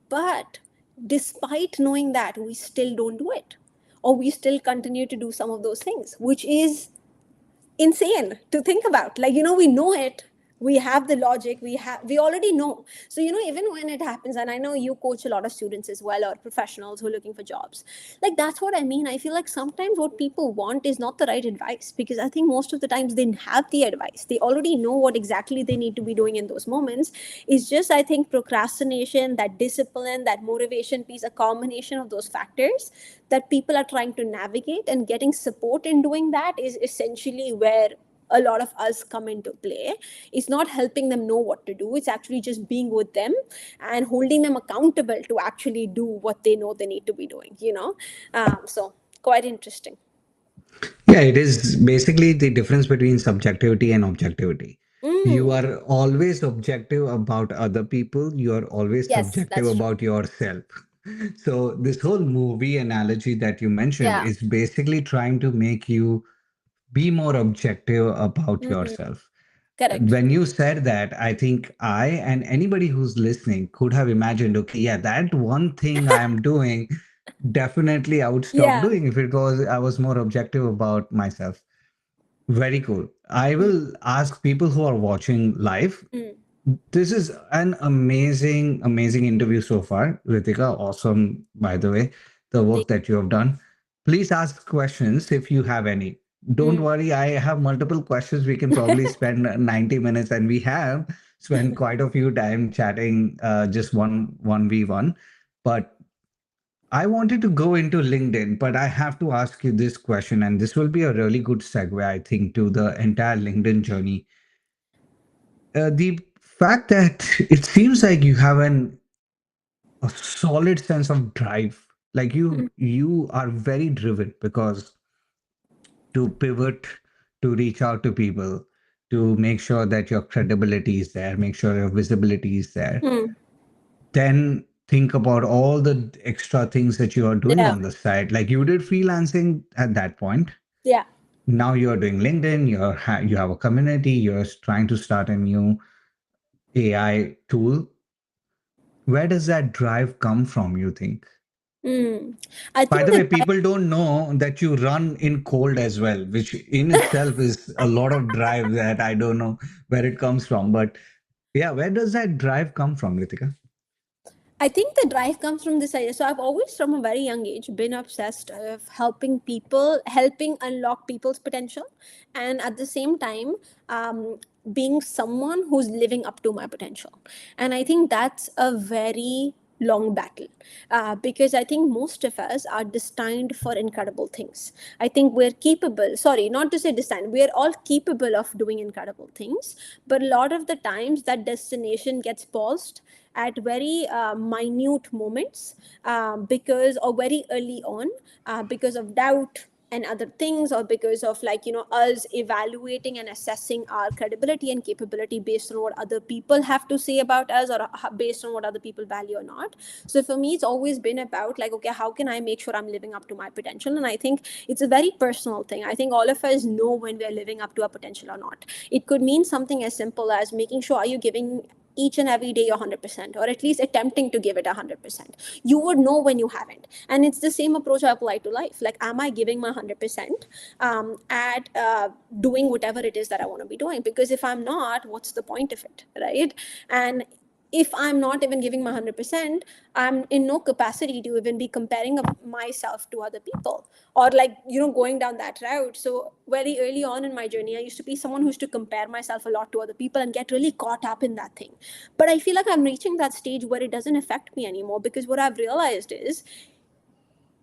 But despite knowing that, we still don't do it, or we still continue to do some of those things, which is insane to think about. Like, we know it, we have the logic, we already know. So even when it happens, and I know you coach a lot of students as well, or professionals who are looking for jobs, like that's what I mean. I feel like sometimes what people want is not the right advice, because I think most of the times they have the advice, they already know what exactly they need to be doing in those moments. It's just, I think, procrastination, that discipline, that motivation piece, a combination of those factors that people are trying to navigate, and getting support in doing that is essentially where a lot of us come into play. It's not helping them know what to do, it's actually just being with them and holding them accountable to actually do what they know they need to be doing. So quite interesting. Yeah, it is basically the difference between subjectivity and objectivity. You Mm. are always objective about other people, you are always Yes, subjective that's true. about yourself. So, this whole movie analogy that you mentioned Yeah. is basically trying to make you be more objective about Mm. yourself. Correct. When you said that, I think I and anybody who's listening could have imagined, okay, yeah, that one thing I am doing, definitely I would stop Yeah. doing if it was I was more objective about myself. Very cool. I Mm. will ask people who are watching live. Mm. This is an amazing, amazing interview so far, Ritika. Awesome, by the way. the work Thank that you have done. Please ask questions if you have any. Don't mm. worry, I have multiple questions. We can probably spend 90 minutes, and we have spent quite a few time chatting, just one v one. But I wanted to go into LinkedIn, but I have to ask you this question, and this will be a really good segue, I think, to the entire LinkedIn journey. The fact that it seems like you have a solid sense of drive, like you are very driven, because to pivot, to reach out to people, to make sure that your credibility is there, make sure your visibility is there, Mm. then think about all the extra things that you are doing Yeah. on the side. Like you did freelancing at that point. Yeah. Now you're doing LinkedIn. You have a community. You're trying to start a new AI tool. Where does that drive come from, you think? Mm. I By think the way, that people don't know that you run in cold as well, which in itself is a lot of drive that I don't know where it comes from. But yeah, where does that drive come from, Ritika? I think the drive comes from this idea. So I've always, from a very young age, been obsessed of helping people, helping unlock people's potential, and at the same time, being someone who's living up to my potential. And I think that's a very long battle, because I think most of us are destined for incredible things. I think we're capable. Sorry, not to say destined. We're all capable of doing incredible things, but a lot of the times that destination gets paused at very minute moments, because or very early on, because of doubt and other things, or because of, like, us evaluating and assessing our credibility and capability based on what other people have to say about us, or based on what other people value or not. So for me, it's always been about, like, okay, how can I make sure I'm living up to my potential? And I think it's a very personal thing. I think all of us know when we're living up to our potential or not. It could mean something as simple as making sure, are you giving each and every day 100%, or at least attempting to give it 100%. You would know when you haven't. And it's the same approach I apply to life. Like, am I giving my 100% at doing whatever it is that I want to be doing? Because if I'm not, what's the point of it, right? And if I'm not even giving my 100%, I'm in no capacity to even be comparing myself to other people, or, like, going down that route. So very early on in my journey, I used to be someone who used to compare myself a lot to other people and get really caught up in that thing. But I feel like I'm reaching that stage where it doesn't affect me anymore, because what I've realized is,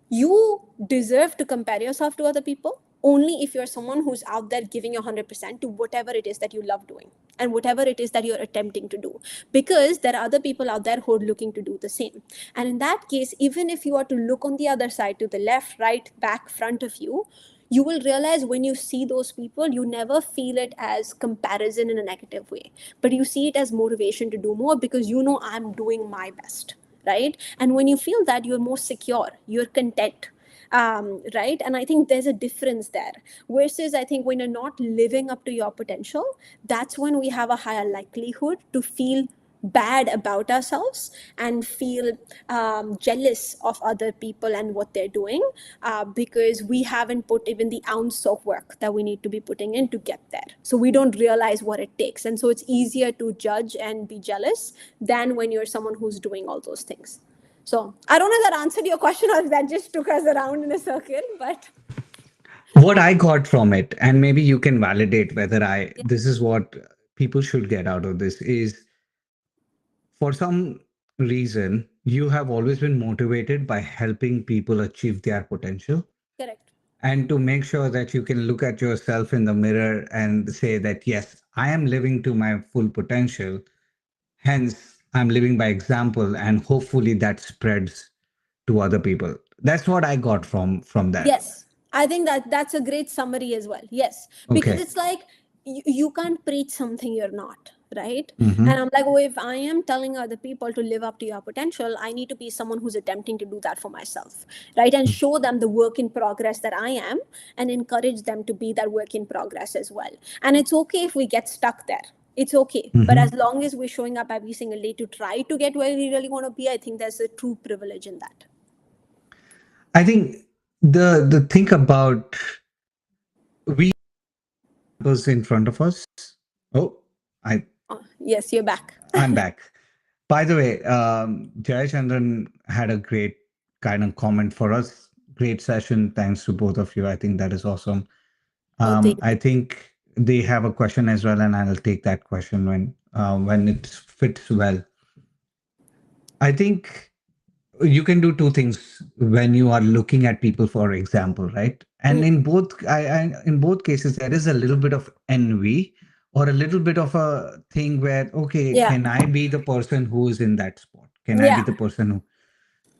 you deserve to compare yourself to other people only if you're someone who's out there giving your 100% to whatever it is that you love doing, and whatever it is that you're attempting to do, because there are other people out there who are looking to do the same. And in that case, even if you are to look on the other side, to the left, right, back, front of you, you will realize, when you see those people, you never feel it as comparison in a negative way, but you see it as motivation to do more, because I'm doing my best, right? And when you feel that, you're more secure, you're content, right? And I think there's a difference there. Versus, I think, when you're not living up to your potential, that's when we have a higher likelihood to feel bad about ourselves and feel jealous of other people and what they're doing, because we haven't put even the ounce of work that we need to be putting in to get there. So we don't realize what it takes. And so it's easier to judge and be jealous than when you're someone who's doing all those things. So I don't know if that answered your question or if that just took us around in a circle, but What I got from it, and maybe you can validate whether this is what people should get out of this, is for some reason you have always been motivated by helping people achieve their potential, correct. and to make sure that you can look at yourself in the mirror and say that, yes, I am living to my full potential, hence I'm living by example, and hopefully that spreads to other people. That's what I got from that. Yes, I think that that's a great summary as well. Yes, because Okay. it's like, you can't preach something you're not, right? And Hmm. I'm like, oh, if I am telling other people to live up to your potential, I need to be someone who's attempting to do that for myself, right? And show them the work in progress that I am, and encourage them to be that work in progress as well. And it's okay if we get stuck there. It's okay. But Hmm. as long as we're showing up every single day to try to get where we really want to be, I think there's a true privilege in that. I think the thing about, we was in front of us. Oh, I Oh, yes, you're back. I'm back. By the way, Jayachandran had a great kind of comment for us. Great session. Thanks to both of you. I think that is awesome. Oh, thank I think they have a question as well, and I'll take that question when it fits well. I think you can do two things when you are looking at people for example, right? And you. in both cases there is a little bit of envy or a little bit of a thing where, okay, Yeah, can I be the person who is in that spot? Can I be yeah, the person who,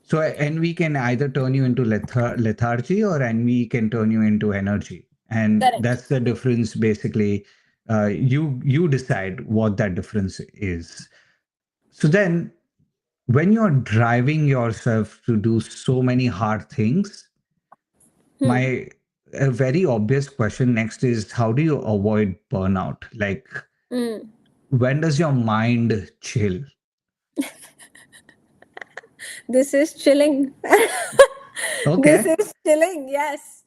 so envy can either turn you into lethargy, or envy can turn you into energy, and correct. that's the difference basically. You decide what that difference is. So then when you're driving yourself to do so many hard things, Hmm. my a very obvious question next is, how do you avoid burnout? Like, Mm. when does your mind chill? This is chilling. This Okay. is chilling, yes.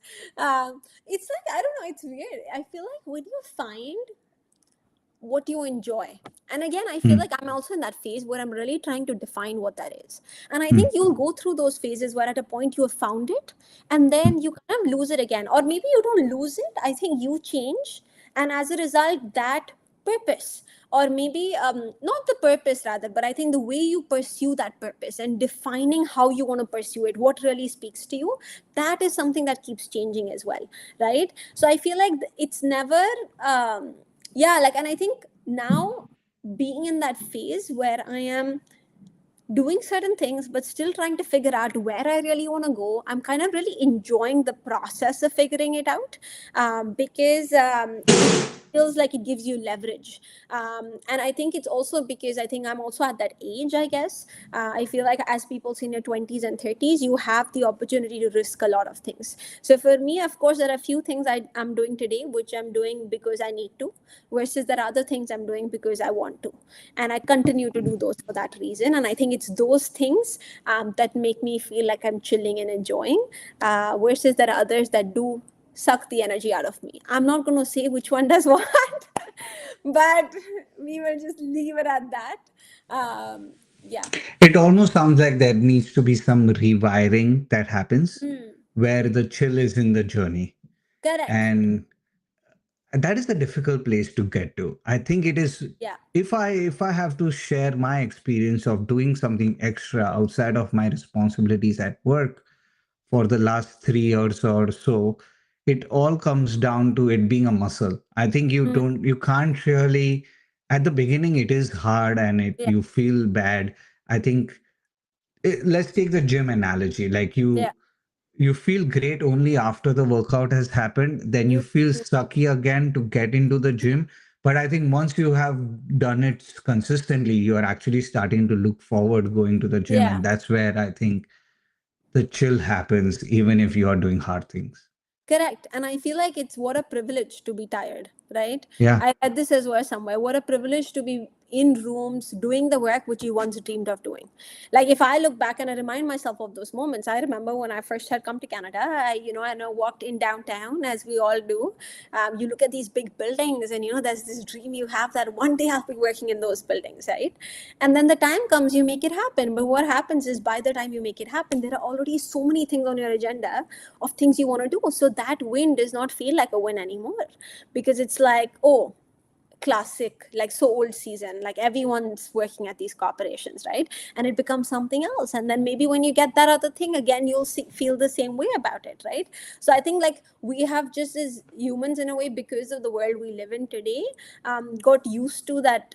It's like, I don't know, it's weird. I feel like when you find what you enjoy, and again, I feel Hmm, like I'm also in that phase where I'm really trying to define what that is. And I hmm, think you'll go through those phases where at a point you have found it, and hmm. then you kind of lose it again, or maybe you don't lose it. I think you change, and as a result, that purpose, or maybe not the purpose rather, but I think the way you pursue that purpose and defining how you want to pursue it, what really speaks to you, that is something that keeps changing as well, right? So I feel like it's never yeah, like, and I think now, being in that phase where I am doing certain things but still trying to figure out where I really want to go, I'm kind of really enjoying the process of figuring it out, because it feels like it gives you leverage. And I think it's also because I think I'm also at that age, I guess. I feel like as people in your 20s and 30s, you have the opportunity to risk a lot of things. So for me, of course, there are a few things I'm doing today which I'm doing because I need to, versus there are other things I'm doing because I want to, and I continue to do those for that reason. And I think it's those things that make me feel like I'm chilling and enjoying, versus there are others that do suck the energy out of me. I'm not going to say which one does what, but we will just leave it at that. Yeah. It almost sounds like there needs to be some rewiring that happens Mm, where the chill is in the journey. correct. And that is a difficult place to get to. I think it is. Yeah. If I have to share my experience of doing something extra outside of my responsibilities at work for the last 3 years or so, it all comes down to it being a muscle. I think Mm, you can't really, at the beginning it is hard and it yeah. you feel bad. I think let's take the gym analogy. Like Yeah. you feel great only after the workout has happened, then you Mm, feel sucky again to get into the gym. But I think once you have done it consistently, you are actually starting to look forward going to the gym, yeah. and that's where I think the chill happens, even if you are doing hard things. Correct. And I feel like it's what a privilege to be tired, right? Yeah. I read this as well somewhere. What a privilege to be in rooms doing the work which you once dreamed of doing. Like, if I look back and I remind myself of those moments, I remember when I first had come to Canada, and I walked in downtown as we all do. You look at these big buildings, and there's this dream you have that one day I'll be working in those buildings, right? And then the time comes, you make it happen. But what happens is, by the time you make it happen, there are already so many things on your agenda of things you want to do. So that win does not feel like a win anymore, because it's like, oh, classic, like, so old season, like everyone's working at these corporations, right? And it becomes something else. And then maybe when you get that other thing again, you'll feel the same way about it, right? So I think, like, we have, just as humans in a way, because of the world we live in today, got used to that,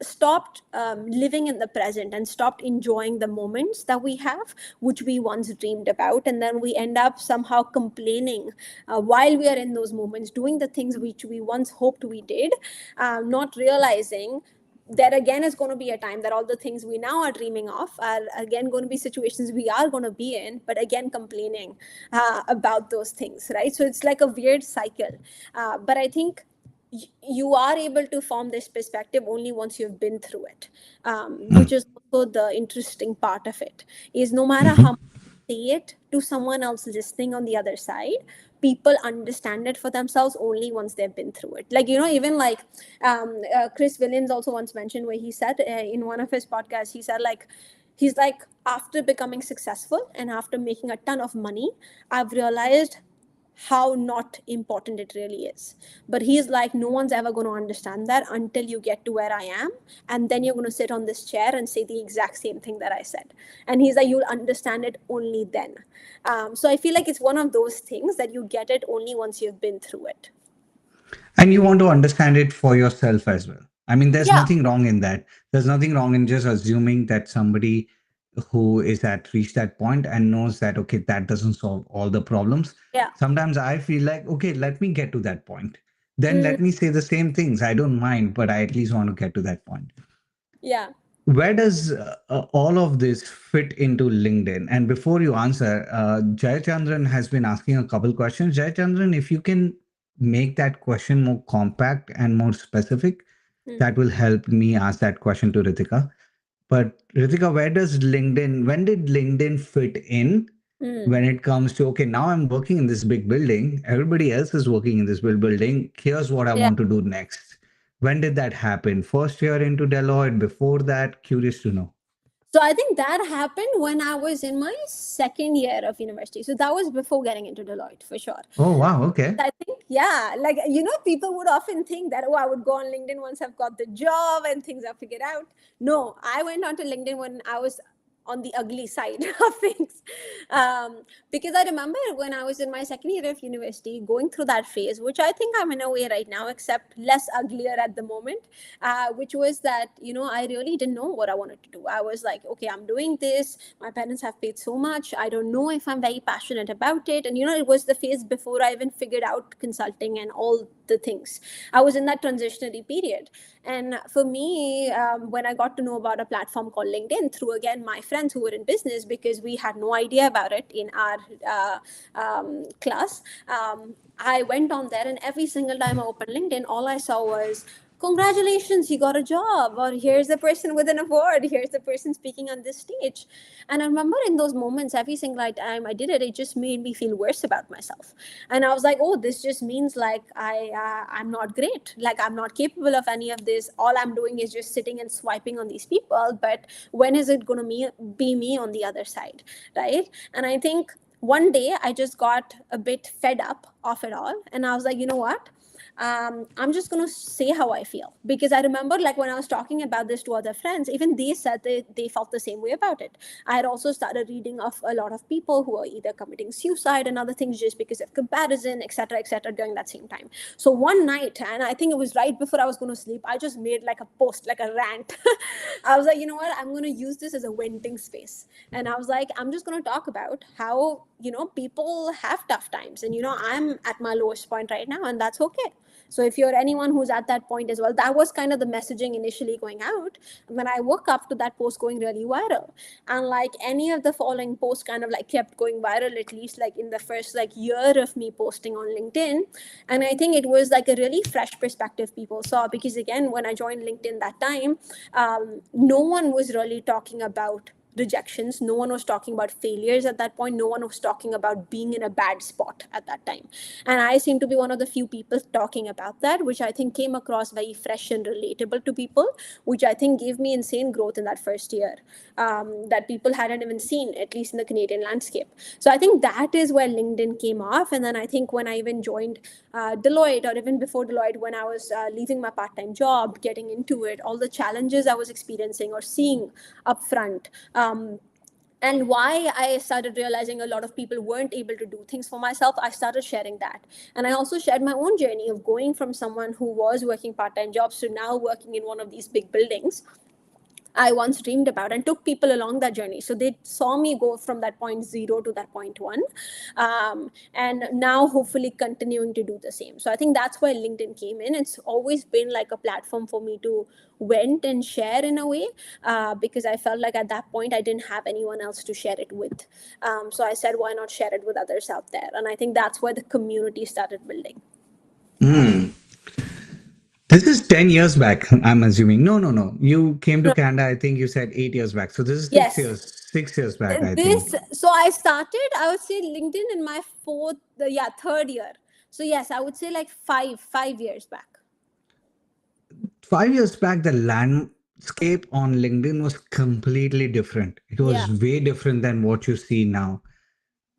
stopped living in the present and stopped enjoying the moments that we have, which we once dreamed about. And then we end up somehow complaining while we are in those moments, doing the things which we once hoped we did, not realizing there again is going to be a time that all the things we now are dreaming of are again going to be situations we are going to be in, but again complaining about those things, right? So it's like a weird cycle. But I think you are able to form this perspective only once you've been through it, which Mm. is also the interesting part of it. Is no matter how Mhm. much you say it to someone else listening on the other side, people understand it for themselves only once they've been through it. Like, even like, Chris Williams also once mentioned, where he said, in one of his podcasts, he said, like, he's like, after becoming successful and after making a ton of money, I've realized how not important it really is. But he's like, no one's ever going to understand that until you get to where I am. And then you're going to sit on this chair and say the exact same thing that I said. And he's like, you'll understand it only then. So I feel like it's one of those things that you get it only once you've been through it. And you want to understand it for yourself as well. I mean, there's Yeah. nothing wrong in that. There's nothing wrong in just assuming that somebody who is at reached that point and knows that, okay, that doesn't solve all the problems. Yeah. Sometimes I feel like, okay, let me get to that point, then Mm, let me say the same things. I don't mind, but I at least want to get to that point. yeah. Where does all of this fit into LinkedIn? And before you answer, Jayachandran has been asking a couple questions. Jayachandran, if you can make that question more compact and more specific, Mm, that will help me ask that question to Ritika. But Ritika, where does LinkedIn, when did LinkedIn fit in mm, when it comes to, okay, now I'm working in this big building, everybody else is working in this big building, here's what I yeah. want to do next. When did that happen? First year into Deloitte, before that? Curious to know. So I think that happened when I was in my second year of university. So that was before getting into Deloitte for sure. Oh, wow. Okay. I think, yeah, like, people would often think that, oh, I would go on LinkedIn once I've got the job and things are figured out. No, I went onto LinkedIn when I was on the ugly side of things. Because I remember when I was in my second year of university, going through that phase, which I think I'm in a way right now, except less uglier at the moment, which was that, I really didn't know what I wanted to do. I was like, okay, I'm doing this. My parents have paid so much. I don't know if I'm very passionate about it. And, it was the phase before I even figured out consulting and all the things. I was in that transitionary period. And for me, when I got to know about a platform called LinkedIn through, again, my friends who were in business, because we had no idea about it in our class, I went on there, and every single time I opened LinkedIn, all I saw was, congratulations, you got a job, or here's the person with an award, here's the person speaking on this stage. And I remember in those moments, every single time I did it, it just made me feel worse about myself. And I was like, oh, this just means like I'm not great, like I'm not capable of any of this. All I'm doing is just sitting and swiping on these people, but when is it going to be me on the other side, right? And I think one day I just got a bit fed up of it all, and I was like, you know what, I'm just going to say how I feel. Because I remember, like, when I was talking about this to other friends, even they said they felt the same way about it. I had also started reading of a lot of people who are either committing suicide and other things just because of comparison, etc., during that same time. So one night, and I think it was right before I was going to sleep, I just made like a post, like a rant. I was like, you know what, I'm going to use this as a venting space. And I was like, I'm just going to talk about how, people have tough times. And, I'm at my lowest point right now, and that's okay. So if you're anyone who's at that point as well, that was kind of the messaging initially going out. And then I woke up to that post going really viral. And like any of the following posts kind of like kept going viral, at least like in the first like year of me posting on LinkedIn. And I think it was like a really fresh perspective people saw, because again, when I joined LinkedIn that time, no one was really talking about rejections. No one was talking about failures at that point. No one was talking about being in a bad spot at that time. And I seem to be one of the few people talking about that, which I think came across very fresh and relatable to people, which I think gave me insane growth in that first year, that people hadn't even seen, at least in the Canadian landscape. So I think that is where LinkedIn came off. And then I think when I even joined Deloitte, or even before Deloitte, when I was leaving my part-time job, getting into it, all the challenges I was experiencing or seeing upfront, and why I started realizing a lot of people weren't able to do things for myself, I started sharing that. And I also shared my own journey of going from someone who was working part-time jobs to now working in one of these big buildings I once dreamed about, and took people along that journey. So they saw me go from that point zero to that point one, and now hopefully continuing to do the same. So I think that's where LinkedIn came in. It's always been like a platform for me to vent and share in a way, because I felt like at that point I didn't have anyone else to share it with. So I said, why not share it with others out there? And I think that's where the community started building. Hmm. This is 10 years back, I'm assuming. No, no, no. You came to Canada, I think you said 8 years back. So this is six Yes. years, 6 years back, I think. This, so I started, I would say, LinkedIn in my third year. So yes, I would say like 5 years back. 5 years back, the land. landscape on LinkedIn was completely different. It Yeah. was way different than what you see now.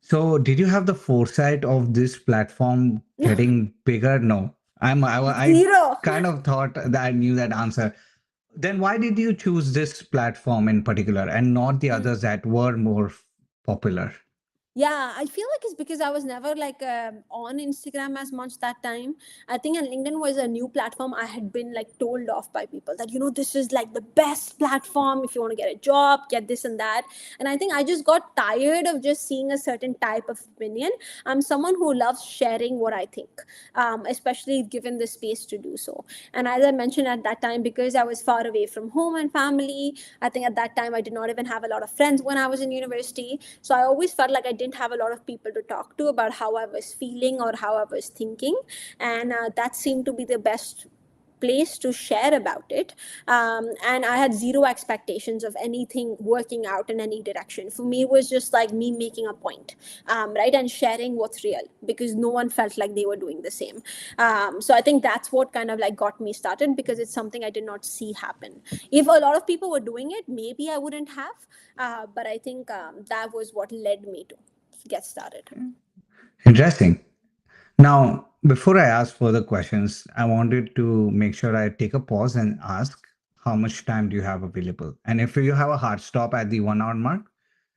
So, did you have the foresight of this platform getting bigger? No. I Zero. kind of thought that I knew that answer. Then why did you choose this platform in particular and not the others that were more popular? Yeah, I feel like it's because I was never like on Instagram as much that time. I think and LinkedIn was a new platform. I had been like told off by people that this is like the best platform if you want to get a job, get this and that. And I think I just got tired of just seeing a certain type of opinion. I'm someone who loves sharing what I think, especially given the space to do so. And as I mentioned at that time, because I was far away from home and family, I think at that time I did not even have a lot of friends when I was in university. So I always felt like I didn't have a lot of people to talk to about how I was feeling or how I was thinking. And that seemed to be the best place to share about it. And I had zero expectations of anything working out in any direction. For me, it was just like me making a point, right, and sharing what's real, because no one felt like they were doing the same. So I think that's what kind of like got me started, because it's something I did not see happen. If a lot of people were doing it, maybe I wouldn't have, but I think that was what led me to get started. Interesting. Now, before I ask further questions, I wanted to make sure I take a pause and ask how much time do you have available? And if you have a hard stop at the 1 hour mark,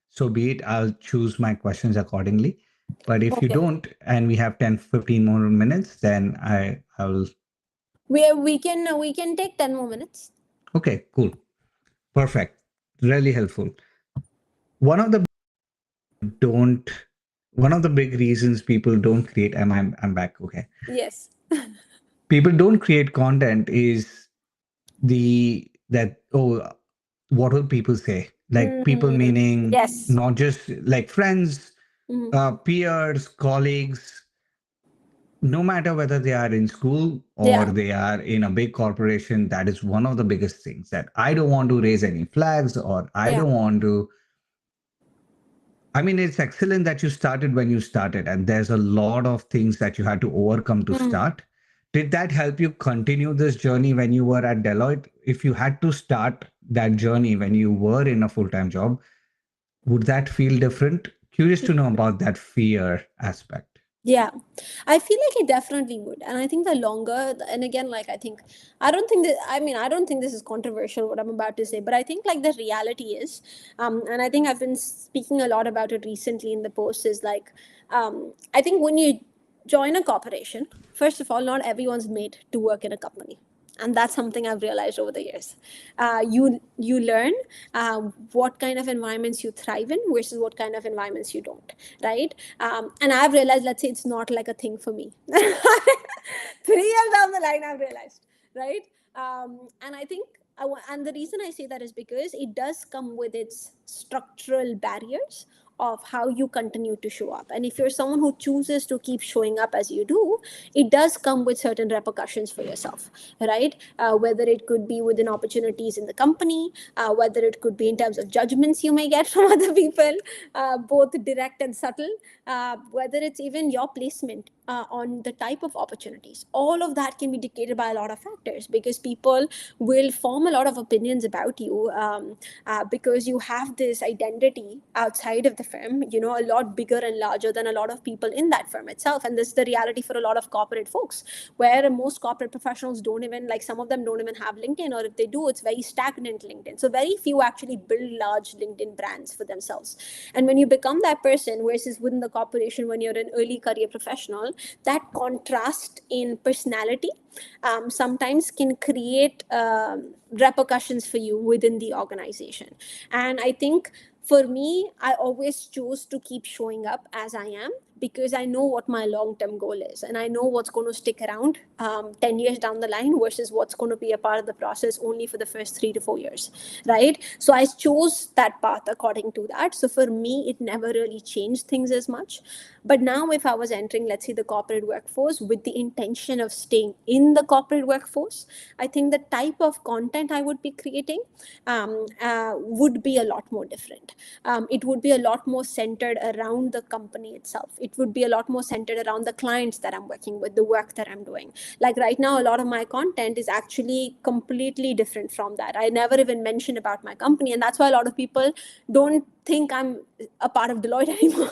so be it, I'll choose my questions accordingly. But if you Okay. don't, and we have 10, 15 more minutes, then I will. We can take 10 more minutes. Okay, cool. Perfect. Really helpful. One of the don't, one of the big reasons people don't create, I'm back. Okay. Yes. People don't create content is that, oh, what will people say? Like people meaning Yes. not just like friends, Mhm. peers, colleagues, no matter whether they are in school or Yeah. they are in a big corporation. That is one of the biggest things, that I don't want to raise any flags, or I Yeah. don't want to. I mean, it's excellent that you started when you started, and there's a lot of things that you had to overcome to Mm. start. Did that help you continue this journey when you were at Deloitte? If you had to start that journey when you were in a full time job, would that feel different? Curious to know about that fear aspect. Yeah, I feel like it definitely would. And I think the longer, and again, like, I think, I don't think this is controversial what I'm about to say, but I think like the reality is, and I think I've been speaking a lot about it recently in the post, is like, I think when you join a corporation, first of all, not everyone's made to work in a company. And that's something I've realized over the years. You learn what kind of environments you thrive in versus what kind of environments you don't, right? And I've realized, let's say it's not like a thing for me. 3 years down the line, I've realized, right? And I think, and the reason I say that is because it does come with its structural barriers of how you continue to show up. And if you're someone who chooses to keep showing up as you do, it does come with certain repercussions for yourself, right? Whether it could be within opportunities in the company, whether it could be in terms of judgments you may get from other people, both direct and subtle, whether it's even your placement on the type of opportunities. All of that can be dictated by a lot of factors, because people will form a lot of opinions about you, because you have this identity outside of the firm, a lot bigger and larger than a lot of people in that firm itself. And this is the reality for a lot of corporate folks, where most corporate professionals don't even, like, some of them don't even have LinkedIn, or if they do, it's very stagnant LinkedIn. So very few actually build large LinkedIn brands for themselves. And when you become that person versus within the corporation, when you're an early career professional, that contrast in personality sometimes can create repercussions for you within the organization. And I think for me, I always chose to keep showing up as I am, because I know what my long term goal is, and I know what's going to stick around 10 years down the line versus what's going to be a part of the process only for the first 3 to 4 years, right? So I chose that path according to that. So for me, it never really changed things as much. But now, if I was entering, let's say, the corporate workforce with the intention of staying in the corporate workforce, I think the type of content I would be creating would be a lot more different. it would be a lot more centered around the company itself. It would be a lot more centered around the clients that I'm working with, the work that I'm doing. Like right now, a lot of my content is actually completely different from that. I never even mention about my company, and that's why a lot of people don't think I'm a part of Deloitte anymore.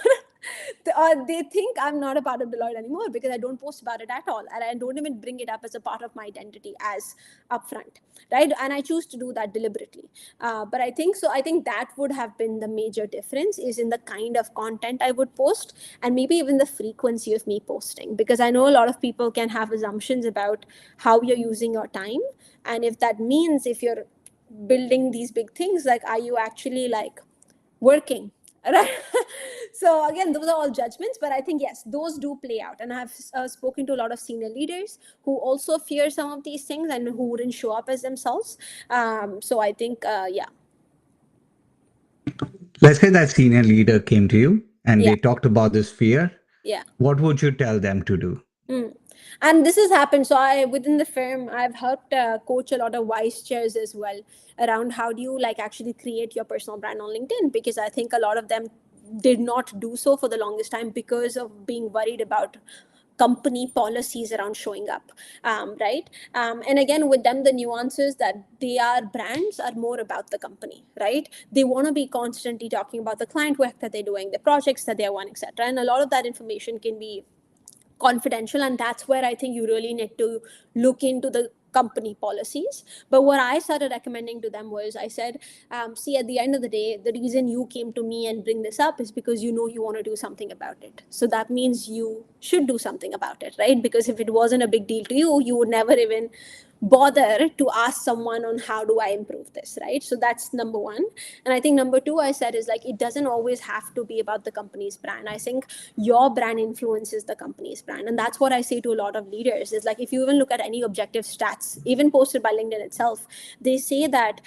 Or they think I'm not a part of Deloitte anymore because I don't post about it at all, and I don't even bring it up as a part of my identity as upfront, right? And I choose to do that deliberately. But I think so. I think that would have been the major difference, is in the kind of content I would post, and maybe even the frequency of me posting, because I know a lot of people can have assumptions about how you're using your time, and if that means, if you're building these big things, like, are you actually like working? Right. So again, those are all judgments, but I think yes, those do play out, and I've spoken to a lot of senior leaders who also fear some of these things and who wouldn't show up as themselves. So I think yeah. Let's say that senior leader came to you and Yeah. they talked about this fear. Yeah. What would you tell them to do? Mm. And this has happened. So I, within the firm, I've helped coach a lot of vice chairs as well around how do you like actually create your personal brand on LinkedIn, because I think a lot of them did not do so for the longest time because of being worried about company policies around showing up, right? And again, with them, the nuances that their brands are more about the company, right? They want to be constantly talking about the client work that they're doing, the projects that they're on, etc. And a lot of that information can be confidential, and that's where I think you really need to look into the company policies. But what I started recommending to them was, I said, see, at the end of the day, the reason you came to me and bring this up is because you know you want to do something about it. So that means you should do something about it, right? Because if it wasn't a big deal to you, you would never even bother to ask someone on how do I improve this, right? So that's number one. And I think number two, I said, is like, it doesn't always have to be about the company's brand. I think your brand influences the company's brand, and that's what I say to a lot of leaders, is like, if you even look at any objective stats, even posted by LinkedIn itself, they say that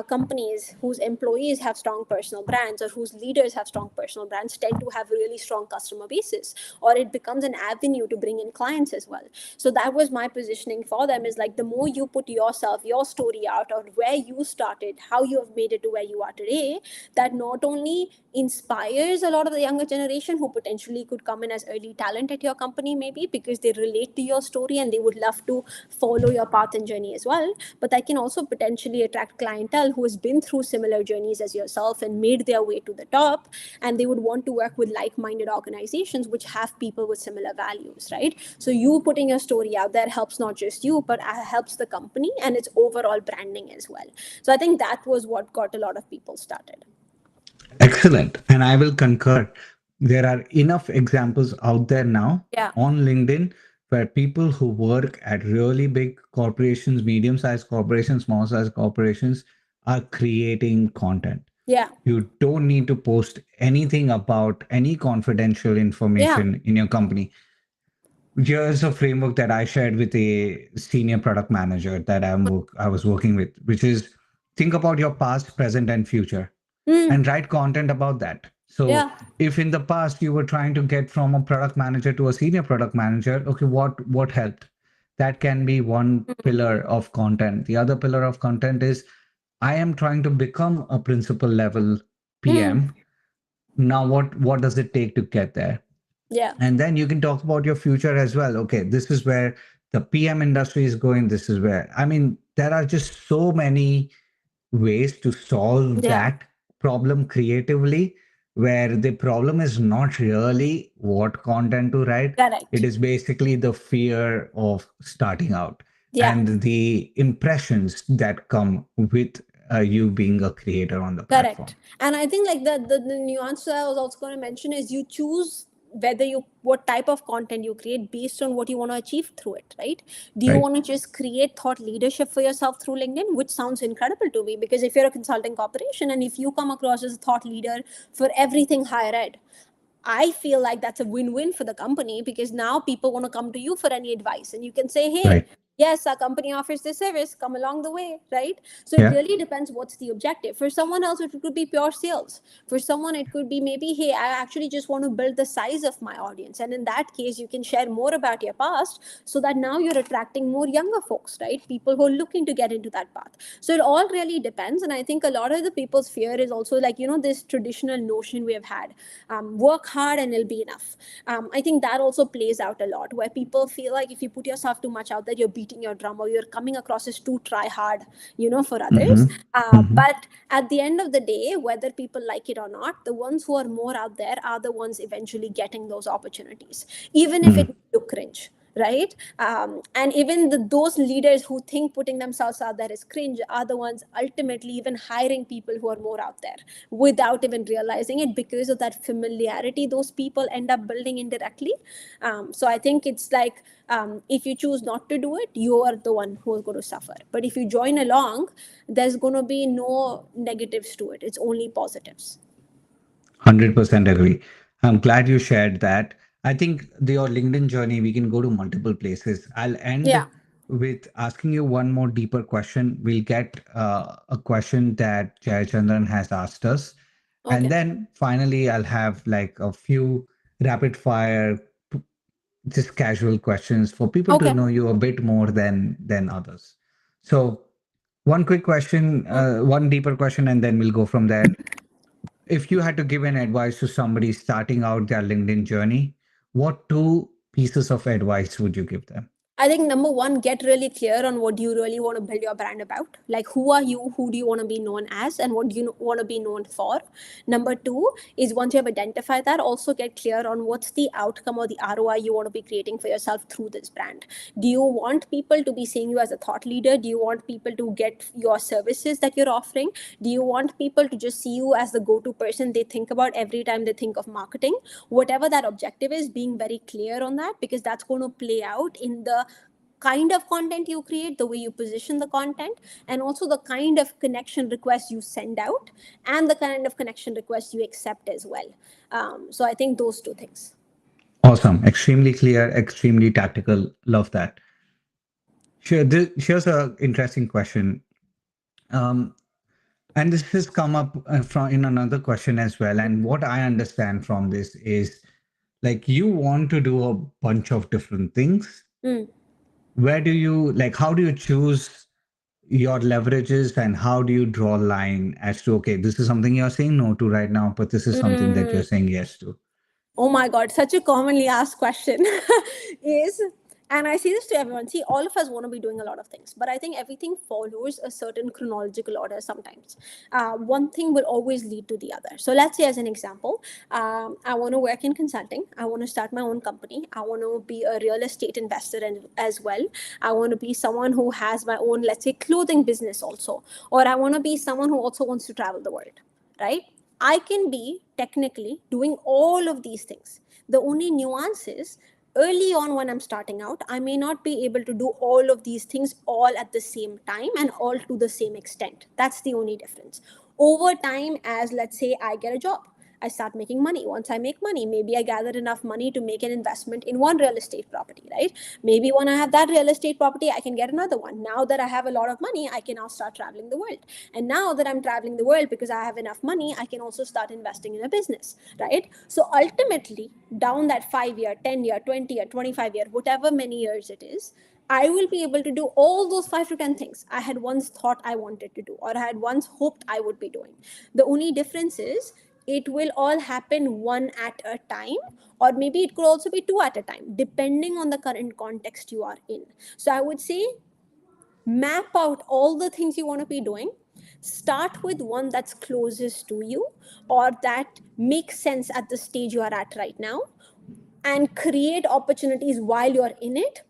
companies whose employees have strong personal brands, or whose leaders have strong personal brands, tend to have really strong customer bases, or it becomes an avenue to bring in clients as well. So that was my positioning for them, is like, the more you put yourself, your story out, or where you started, how you have made it to where you are today, that not only inspires a lot of the younger generation who potentially could come in as early talent at your company, maybe because they relate to your story and they would love to follow your path and journey as well, but that can also potentially attract clientele who has been through similar journeys as yourself and made their way to the top, and they would want to work with like-minded organizations which have people with similar values, right? So you putting your story out there helps not just you, but helps the company and its overall branding as well. So I think that was what got a lot of people started. Excellent. And I will concur. There are enough examples out there now Yeah. on LinkedIn where people who work at really big corporations, medium sized corporations, small sized corporations are creating content. Yeah. You don't need to post anything about any confidential Yeah. information in your company. Here's a framework that I shared with a senior product manager that I was working with, which is think about your past, present, and future Mm. and write content about that. So Yeah. if in the past you were trying to get from a product manager to a senior product manager, okay, what helped? That can be one pillar of content. The other pillar of content is I am trying to become a principal level Mm. PM. Now what does it take to get there? Yeah. And then you can talk about your future as well. Okay, this is where the PM industry is going. This is where, I mean, there are just so many ways to solve Yeah. that problem creatively, where the problem is not really what content to write. It Correct. is basically the fear of starting out Yeah. and the impressions that come with you being a creator on the platform. Correct. And I think like the nuance that I was also going to mention is, you choose whether you, what type of content you create based on what you want to achieve through it, right? Do you Right. want to just create thought leadership for yourself through LinkedIn, which sounds incredible to me, because if you're a consulting corporation and if you come across as a thought leader for everything higher ed, I feel like that's a win-win for the company, because now people want to come to you for any advice, and you can say, hey, Right. yes, our company offers this service, come along the way, right? So it Yeah. really depends what's the objective. For someone else, it could be pure sales. For someone, it could be maybe, hey, I actually just want to build the size of my audience. And in that case, you can share more about your past so that now you're attracting more younger folks, right? People who are looking to get into that path. So it all really depends. And I think a lot of the people's fear is also like, this traditional notion we have had, work hard and it'll be enough. I think that also plays out a lot, where people feel like if you put yourself too much out there, you're beating your drum, or you're coming across as too try hard, for others. Mm-hmm. Mm-hmm. But at the end of the day, whether people like it or not, the ones who are more out there are the ones eventually getting those opportunities, even if it Mm-hmm. look cringe, right? And even those leaders who think putting themselves out there is cringe are the ones ultimately even hiring people who are more out there without even realizing it, because of that familiarity those people end up building indirectly. So I think it's like, if you choose not to do it, you are the one who is going to suffer. But if you join along, there's going to be no negatives to it, it's only positives. 100% agree. I'm glad you shared that. I think your LinkedIn journey, we can go to multiple places. I'll Yeah. end with asking you one more deeper question. We'll get a question that Jayachandran has asked us. And Okay. then finally, I'll have like a few rapid fire, just casual questions for people to Okay. know you a bit more than others. So, one quick question, one deeper question, and then we'll go from there. If you had to give an advice to somebody starting out their LinkedIn journey, what two pieces of advice would you give them? I think number one, get really clear on what you really want to build your brand about. Like, who are you? Who do you want to be known as? And what do you want to be known for? Number two is, once you have identified that, also get clear on what's the outcome or the ROI you want to be creating for yourself through this brand. Do you want people to be seeing you as a thought leader? Do you want people to get your services that you're offering? Do you want people to just see you as the go-to person they think about every time they think of marketing? Whatever that objective is, being very clear on that, because that's going to play out in the kind of content you create, the way you position the content, and also the kind of connection requests you send out, and the kind of connection requests you accept as well. So I think those two things. Awesome. Extremely clear, extremely tactical. Love that. Sure. Here's a interesting question. Um, and this has come up from in another question as well. And what I understand from this is like you want to do a bunch of different things. Mm. Where do you like? How do you choose your leverages and how do you draw a line as to okay, this is something you're saying no to right now, but this is something that you're Mm. saying yes to? Oh my God, such a commonly asked question is, and I say this to everyone, see, all of us want to be doing a lot of things, but I think everything follows a certain chronological order sometimes. One thing will always lead to the other. So let's say, as an example, I want to work in consulting. I want to start my own company. I want to be a real estate investor as well. I want to be someone who has my own, let's say, clothing business also. Or I want to be someone who also wants to travel the world, right? I can be technically doing all of these things. The only nuance is, early on when I'm starting out, I may not be able to do all of these things all at the same time and all to the same extent. That's the only difference. Over time, as let's say I get a job, I start making money. Once I make money, maybe I gather enough money to make an investment in one real estate property, right? Maybe when I have that real estate property, I can get another one. Now that I have a lot of money, I can now start traveling the world. And now that I'm traveling the world because I have enough money, I can also start investing in a business, right? So ultimately, down that 5 year, 10 year, 20 year, 25 year, whatever many years it is, I will be able to do all those 5 to 10 things I had once thought I wanted to do, or I had once hoped I would be doing. The only difference is, it will all happen one at a time, or maybe it could also be two at a time, depending on the current context you are in. So I would say, map out all the things you want to be doing, start with one that's closest to you or that makes sense at the stage you are at right now, and create opportunities while you're in it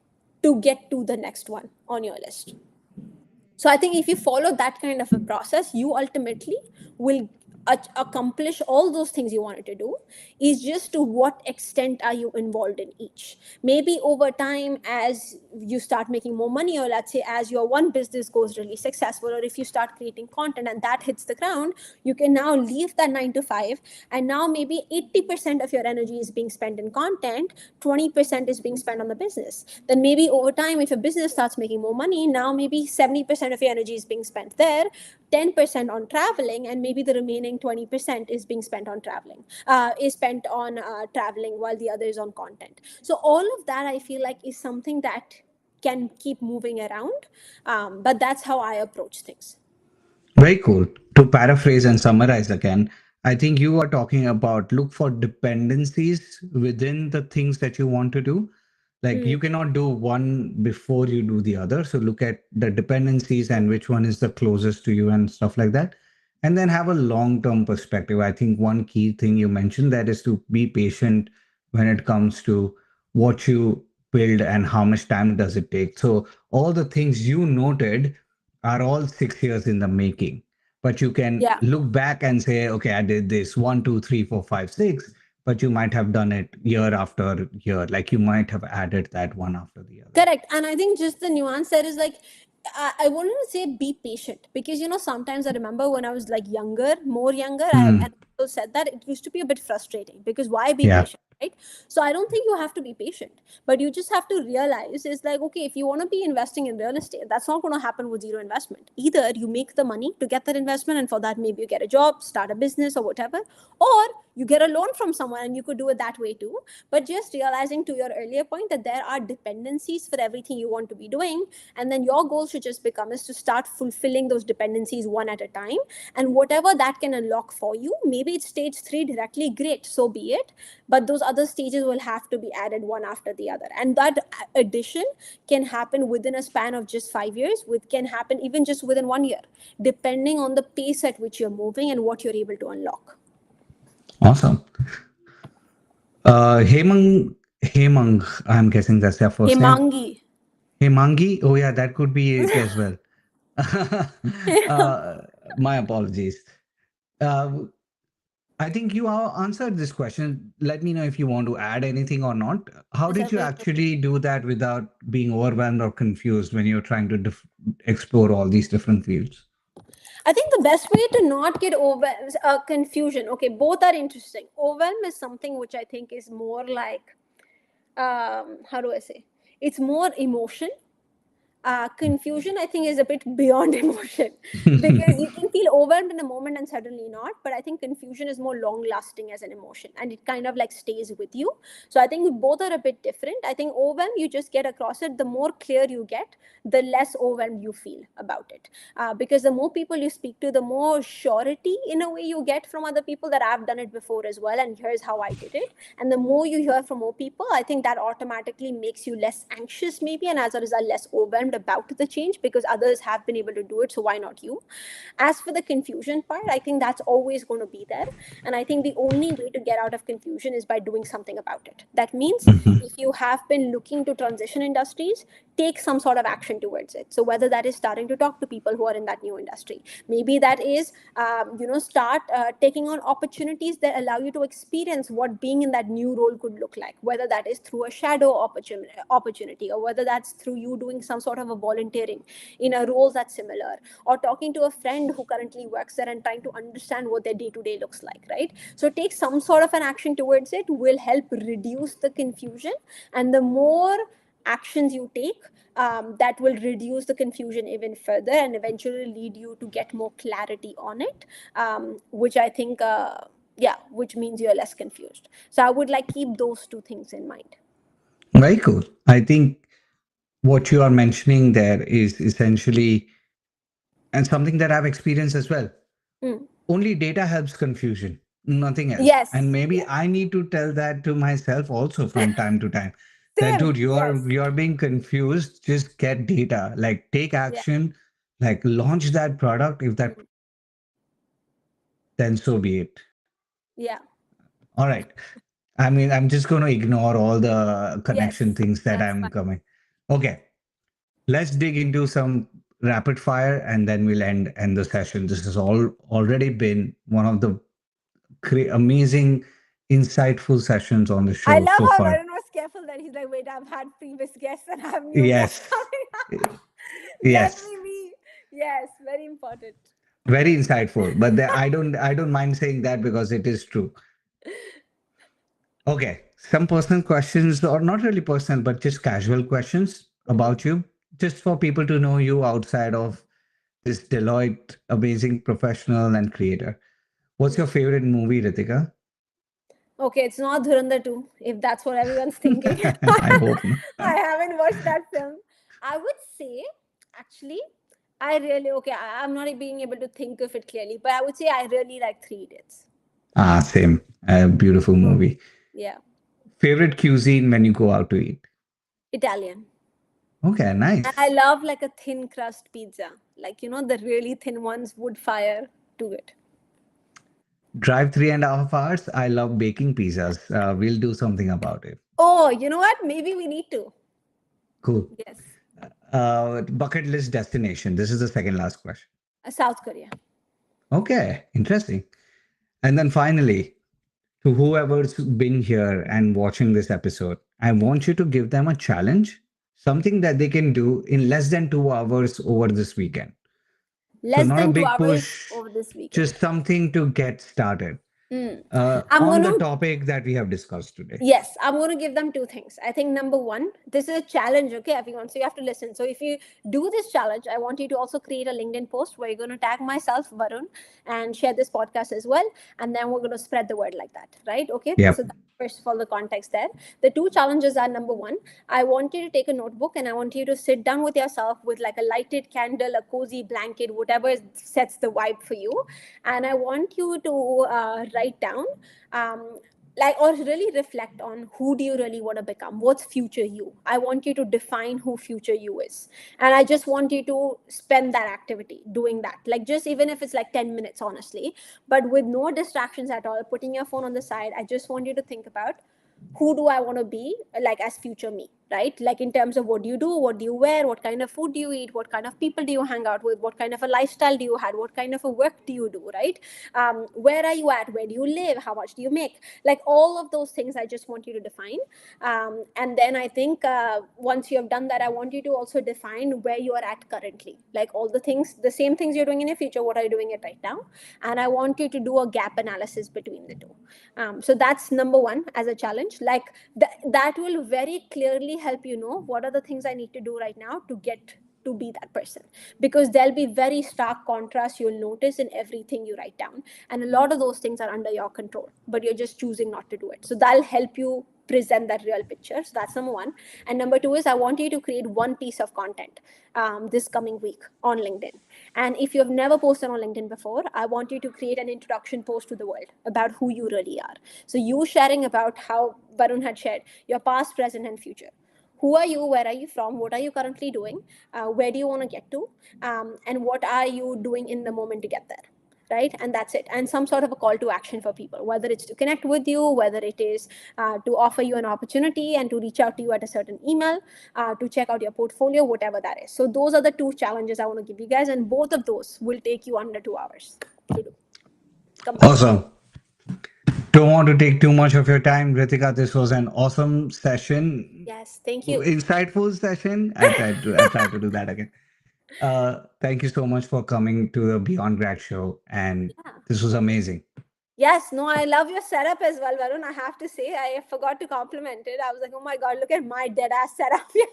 to get to the next one on your list. So I think if you follow that kind of a process, you ultimately will accomplish all those things you wanted to do, is just to what extent are you involved in each. Maybe over time, as you start making more money, or let's say as your one business goes really successful, or if you start creating content and that hits the ground, you can now leave that 9 to 5, and now maybe 80% of your energy is being spent in content, 20% is being spent on the business. Then maybe over time, if a business starts making more money, now maybe 70% of your energy is being spent there, 10% on traveling, and maybe the remaining 20% is being spent on traveling, is spent on traveling, while the other is on content. So all of that, I feel like, is something that can keep moving around. But that's how I approach things. Very cool. To paraphrase and summarize again, I think you are talking about look for dependencies within the things that you want to do. Like Hmm. you cannot do one before you do the other. So look at the dependencies and which one is the closest to you and stuff like that. And then have a long-term perspective. I think one key thing you mentioned that is to be patient when it comes to what you build and how much time does it take. So all the things you noted are all 6 years in the making. But you can Yeah. look back and say, okay, I did this one, two, three, four, five, six, but you might have done it year after year. Like you might have added that one after the other. Correct. And I think just the nuance there is like, I wanted to say be patient, because sometimes I remember when I was like younger, more younger, and Hmm. people said that it used to be a bit frustrating, because why be Yeah. patient, right? So I don't think you have to be patient, but you just have to realize is like, okay, if you want to be investing in real estate, that's not going to happen with zero investment. Either you make the money to get that investment, and for that maybe you get a job, start a business or whatever, or you get a loan from someone, and you could do it that way too. But just realizing, to your earlier point, that there are dependencies for everything you want to be doing, and then your goal should just become is to start fulfilling those dependencies one at a time. And whatever that can unlock for you, maybe it's stage 3 directly, great, so be it. But those other stages will have to be added one after the other, and that addition can happen within a span of just 5 years, with can happen even just within 1 year, depending on the pace at which you're moving and what you're able to unlock. Awesome. Hemang, I'm guessing that's their first name. Himangi. Hemangi. Oh yeah, that could be it as well. uh, my apologies. Uh, I think you answered this question. Let me know if you want to add anything or not. How Yes, I did you will. actually do that without being overwhelmed or confused when you're trying to explore all these different fields? I think the best way to not get over confusion. Okay, both are interesting. Overwhelm is something which I think is more like, how do I say? It's more emotion. Confusion, I think, is a bit beyond emotion, because you can feel overwhelmed in a moment and suddenly not. But I think confusion is more long lasting as an emotion, and it kind of like stays with you. So I think both are a bit different. I think overwhelm, you just get across it. The more clear you get, the less overwhelmed you feel about it. Because the more people you speak to, the more surety in a way you get from other people, that I've done it before as well, and here's how I did it. And the more you hear from more people, I think that automatically makes you less anxious, maybe, and as a result, less overwhelmed about the change, because others have been able to do it. So why not you? As for the confusion part, I think that's always going to be there. And I think the only way to get out of confusion is by doing something about it. That means Mhm. if you have been looking to transition industries, take some sort of action towards it. So whether that is starting to talk to people who are in that new industry, maybe that is start taking on opportunities that allow you to experience what being in that new role could look like, whether that is through a shadow opportunity, or whether that's through you doing some sort of a volunteering in a role that's similar, or talking to a friend who currently works there and trying to understand what their day to day looks like, right? So take some sort of an action towards it, will help reduce the confusion. And the more actions you take, that will reduce the confusion even further, and eventually lead you to get more clarity on it, which I think, yeah, which means you're less confused. So I would like keep those two things in mind. Very cool. I think what you are mentioning there is essentially, and something that I've experienced as well. Mm. Only data helps confusion, nothing else. And Yes. maybe Yeah. I need to tell that to myself also from time to time. That Same. dude, you are Yes. you are being confused. Just get data. Like take Yeah. action. Like launch that product. If that, Mm. then so be it. Yeah. All right. I mean, I'm just going to ignore all the connection Yes. things that That's I'm fine. coming. Okay. Let's dig into some. rapid fire, and then we'll end the session. This has all already been one of the amazing, insightful sessions on the I show love so how far. Varun was careful that he's like, wait, I've had previous guests and I have new guests Yes, coming. Let yes, me be. Yes, very important. very insightful. But I don't mind saying that because it is true. Okay, some personal questions, or not really personal, but just casual questions Mhm. about you, just for people to know you outside of this Deloitte amazing professional and creator. What's your favorite movie, Ritika? Okay, it's not Dhurandhar 2, if that's what everyone's thinking. I hope not. I haven't watched that film. I would say, actually, I really, okay, I'm not being able to think of it clearly, but I would say I really like Three Idiots. Ah, same. A beautiful So, movie. yeah, Favorite cuisine when you go out to eat? Italian. Okay, And I nice. love like a thin crust pizza, like, the really thin ones, wood fire, too good. Drive 3.5 hours. I love baking pizzas. We'll do something about it. Oh, you know what? Maybe we need to. Cool. Yes. Bucket list destination. This is the second last question. South Korea. Okay, interesting. And then finally, to whoever's been here and watching this episode, I want you to give them a challenge, something that they can do in less than 2 hours over this weekend. So, Less not a than two big hours push, over this weekend. just something to get started Mm. I'm on going the to topic that we have discussed today. Yes, I'm going to give them two things. I think number one, this is a challenge, okay, everyone. So you have to listen. So if you do this challenge, I want you to also create a LinkedIn post where you're going to tag myself, Varun, and share this podcast as well. And then we're going to spread the word like that, right? Okay. So Yep. that's first of all the context there. The two challenges are number one, I want you to take a notebook and I want you to sit down with yourself with like a lighted candle, a cozy blanket, whatever sets the vibe for you. And I want you to write down. Or really reflect on who do you really want to become, what's future you. I want you to define who future you is, and I just want you to spend that activity doing that, like just even if it's like 10 minutes honestly, but with no distractions at all, putting your phone on the side. I just want you to think about who do I want to be, like as future me, right? Like in terms of what do you do, what do you wear, what kind of food do you eat, what kind of people do you hang out with, what kind of a lifestyle do you have, what kind of a work do you do, right? Where are you at, where do you live, how much do you make, like all of those things I just want you to define. And then I think once you have done that, I want you to also define where you are at currently, like all the things, the same things you're doing in your future, what are you doing it right now. And I want you to do a gap analysis between the two. So that's number one as a challenge. Like that will very clearly help you know what are the things I need to do right now to get to be that person, because there'll be very stark contrast you'll notice in everything you write down, and a lot of those things are under your control, but you're just choosing not to do it. So that'll help you present that real picture. So that's number one. And number two is I want you to create one piece of content this coming week on LinkedIn. And if you have never posted on LinkedIn before, I want you to create an introduction post to the world about who you really are. So you sharing about how Varun had shared your past, present, and future. Who are you, where are you from, what are you currently doing, where do you want to get to, and what are you doing in the moment to get there, right? And that's it. And some sort of a call to action for people, whether it's to connect with you, whether it is to offer you an opportunity and to reach out to you at a certain email, to check out your portfolio, whatever that is. So those are the two challenges I want to give you guys, and both of those will take you under 2 hours to do combined. Awesome. Don't want to take too much of your time, Ritika. This was an awesome session, Yes, thank you. insightful session. I tried to do that again. Thank you so much for coming to the Beyond Grad Show, and Yeah. this was amazing. Yes, no, I love your setup as well, Varun. I have to say, I forgot to compliment it. I was like, oh my God, look at my dead ass setup. Yeah.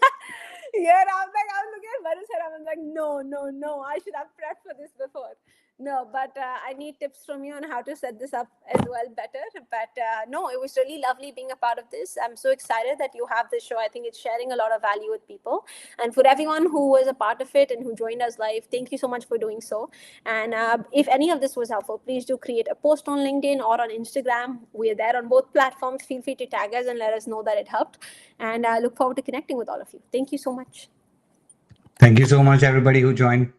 Here, I was looking at Varun's setup. I'm like, no, no, no, I should have prepped for this before. No, but I need tips from you on how to set this up as well better. But no, it was really lovely being a part of this. I'm so excited that you have this show. I think it's sharing a lot of value with people. And for everyone who was a part of it and who joined us live, thank you so much for doing so. And if any of this was helpful, please do create a post on LinkedIn or on Instagram. We're there on both platforms. Feel free to tag us and let us know that it helped. And I look forward to connecting with all of you. Thank you so much. Thank you so much, everybody who joined.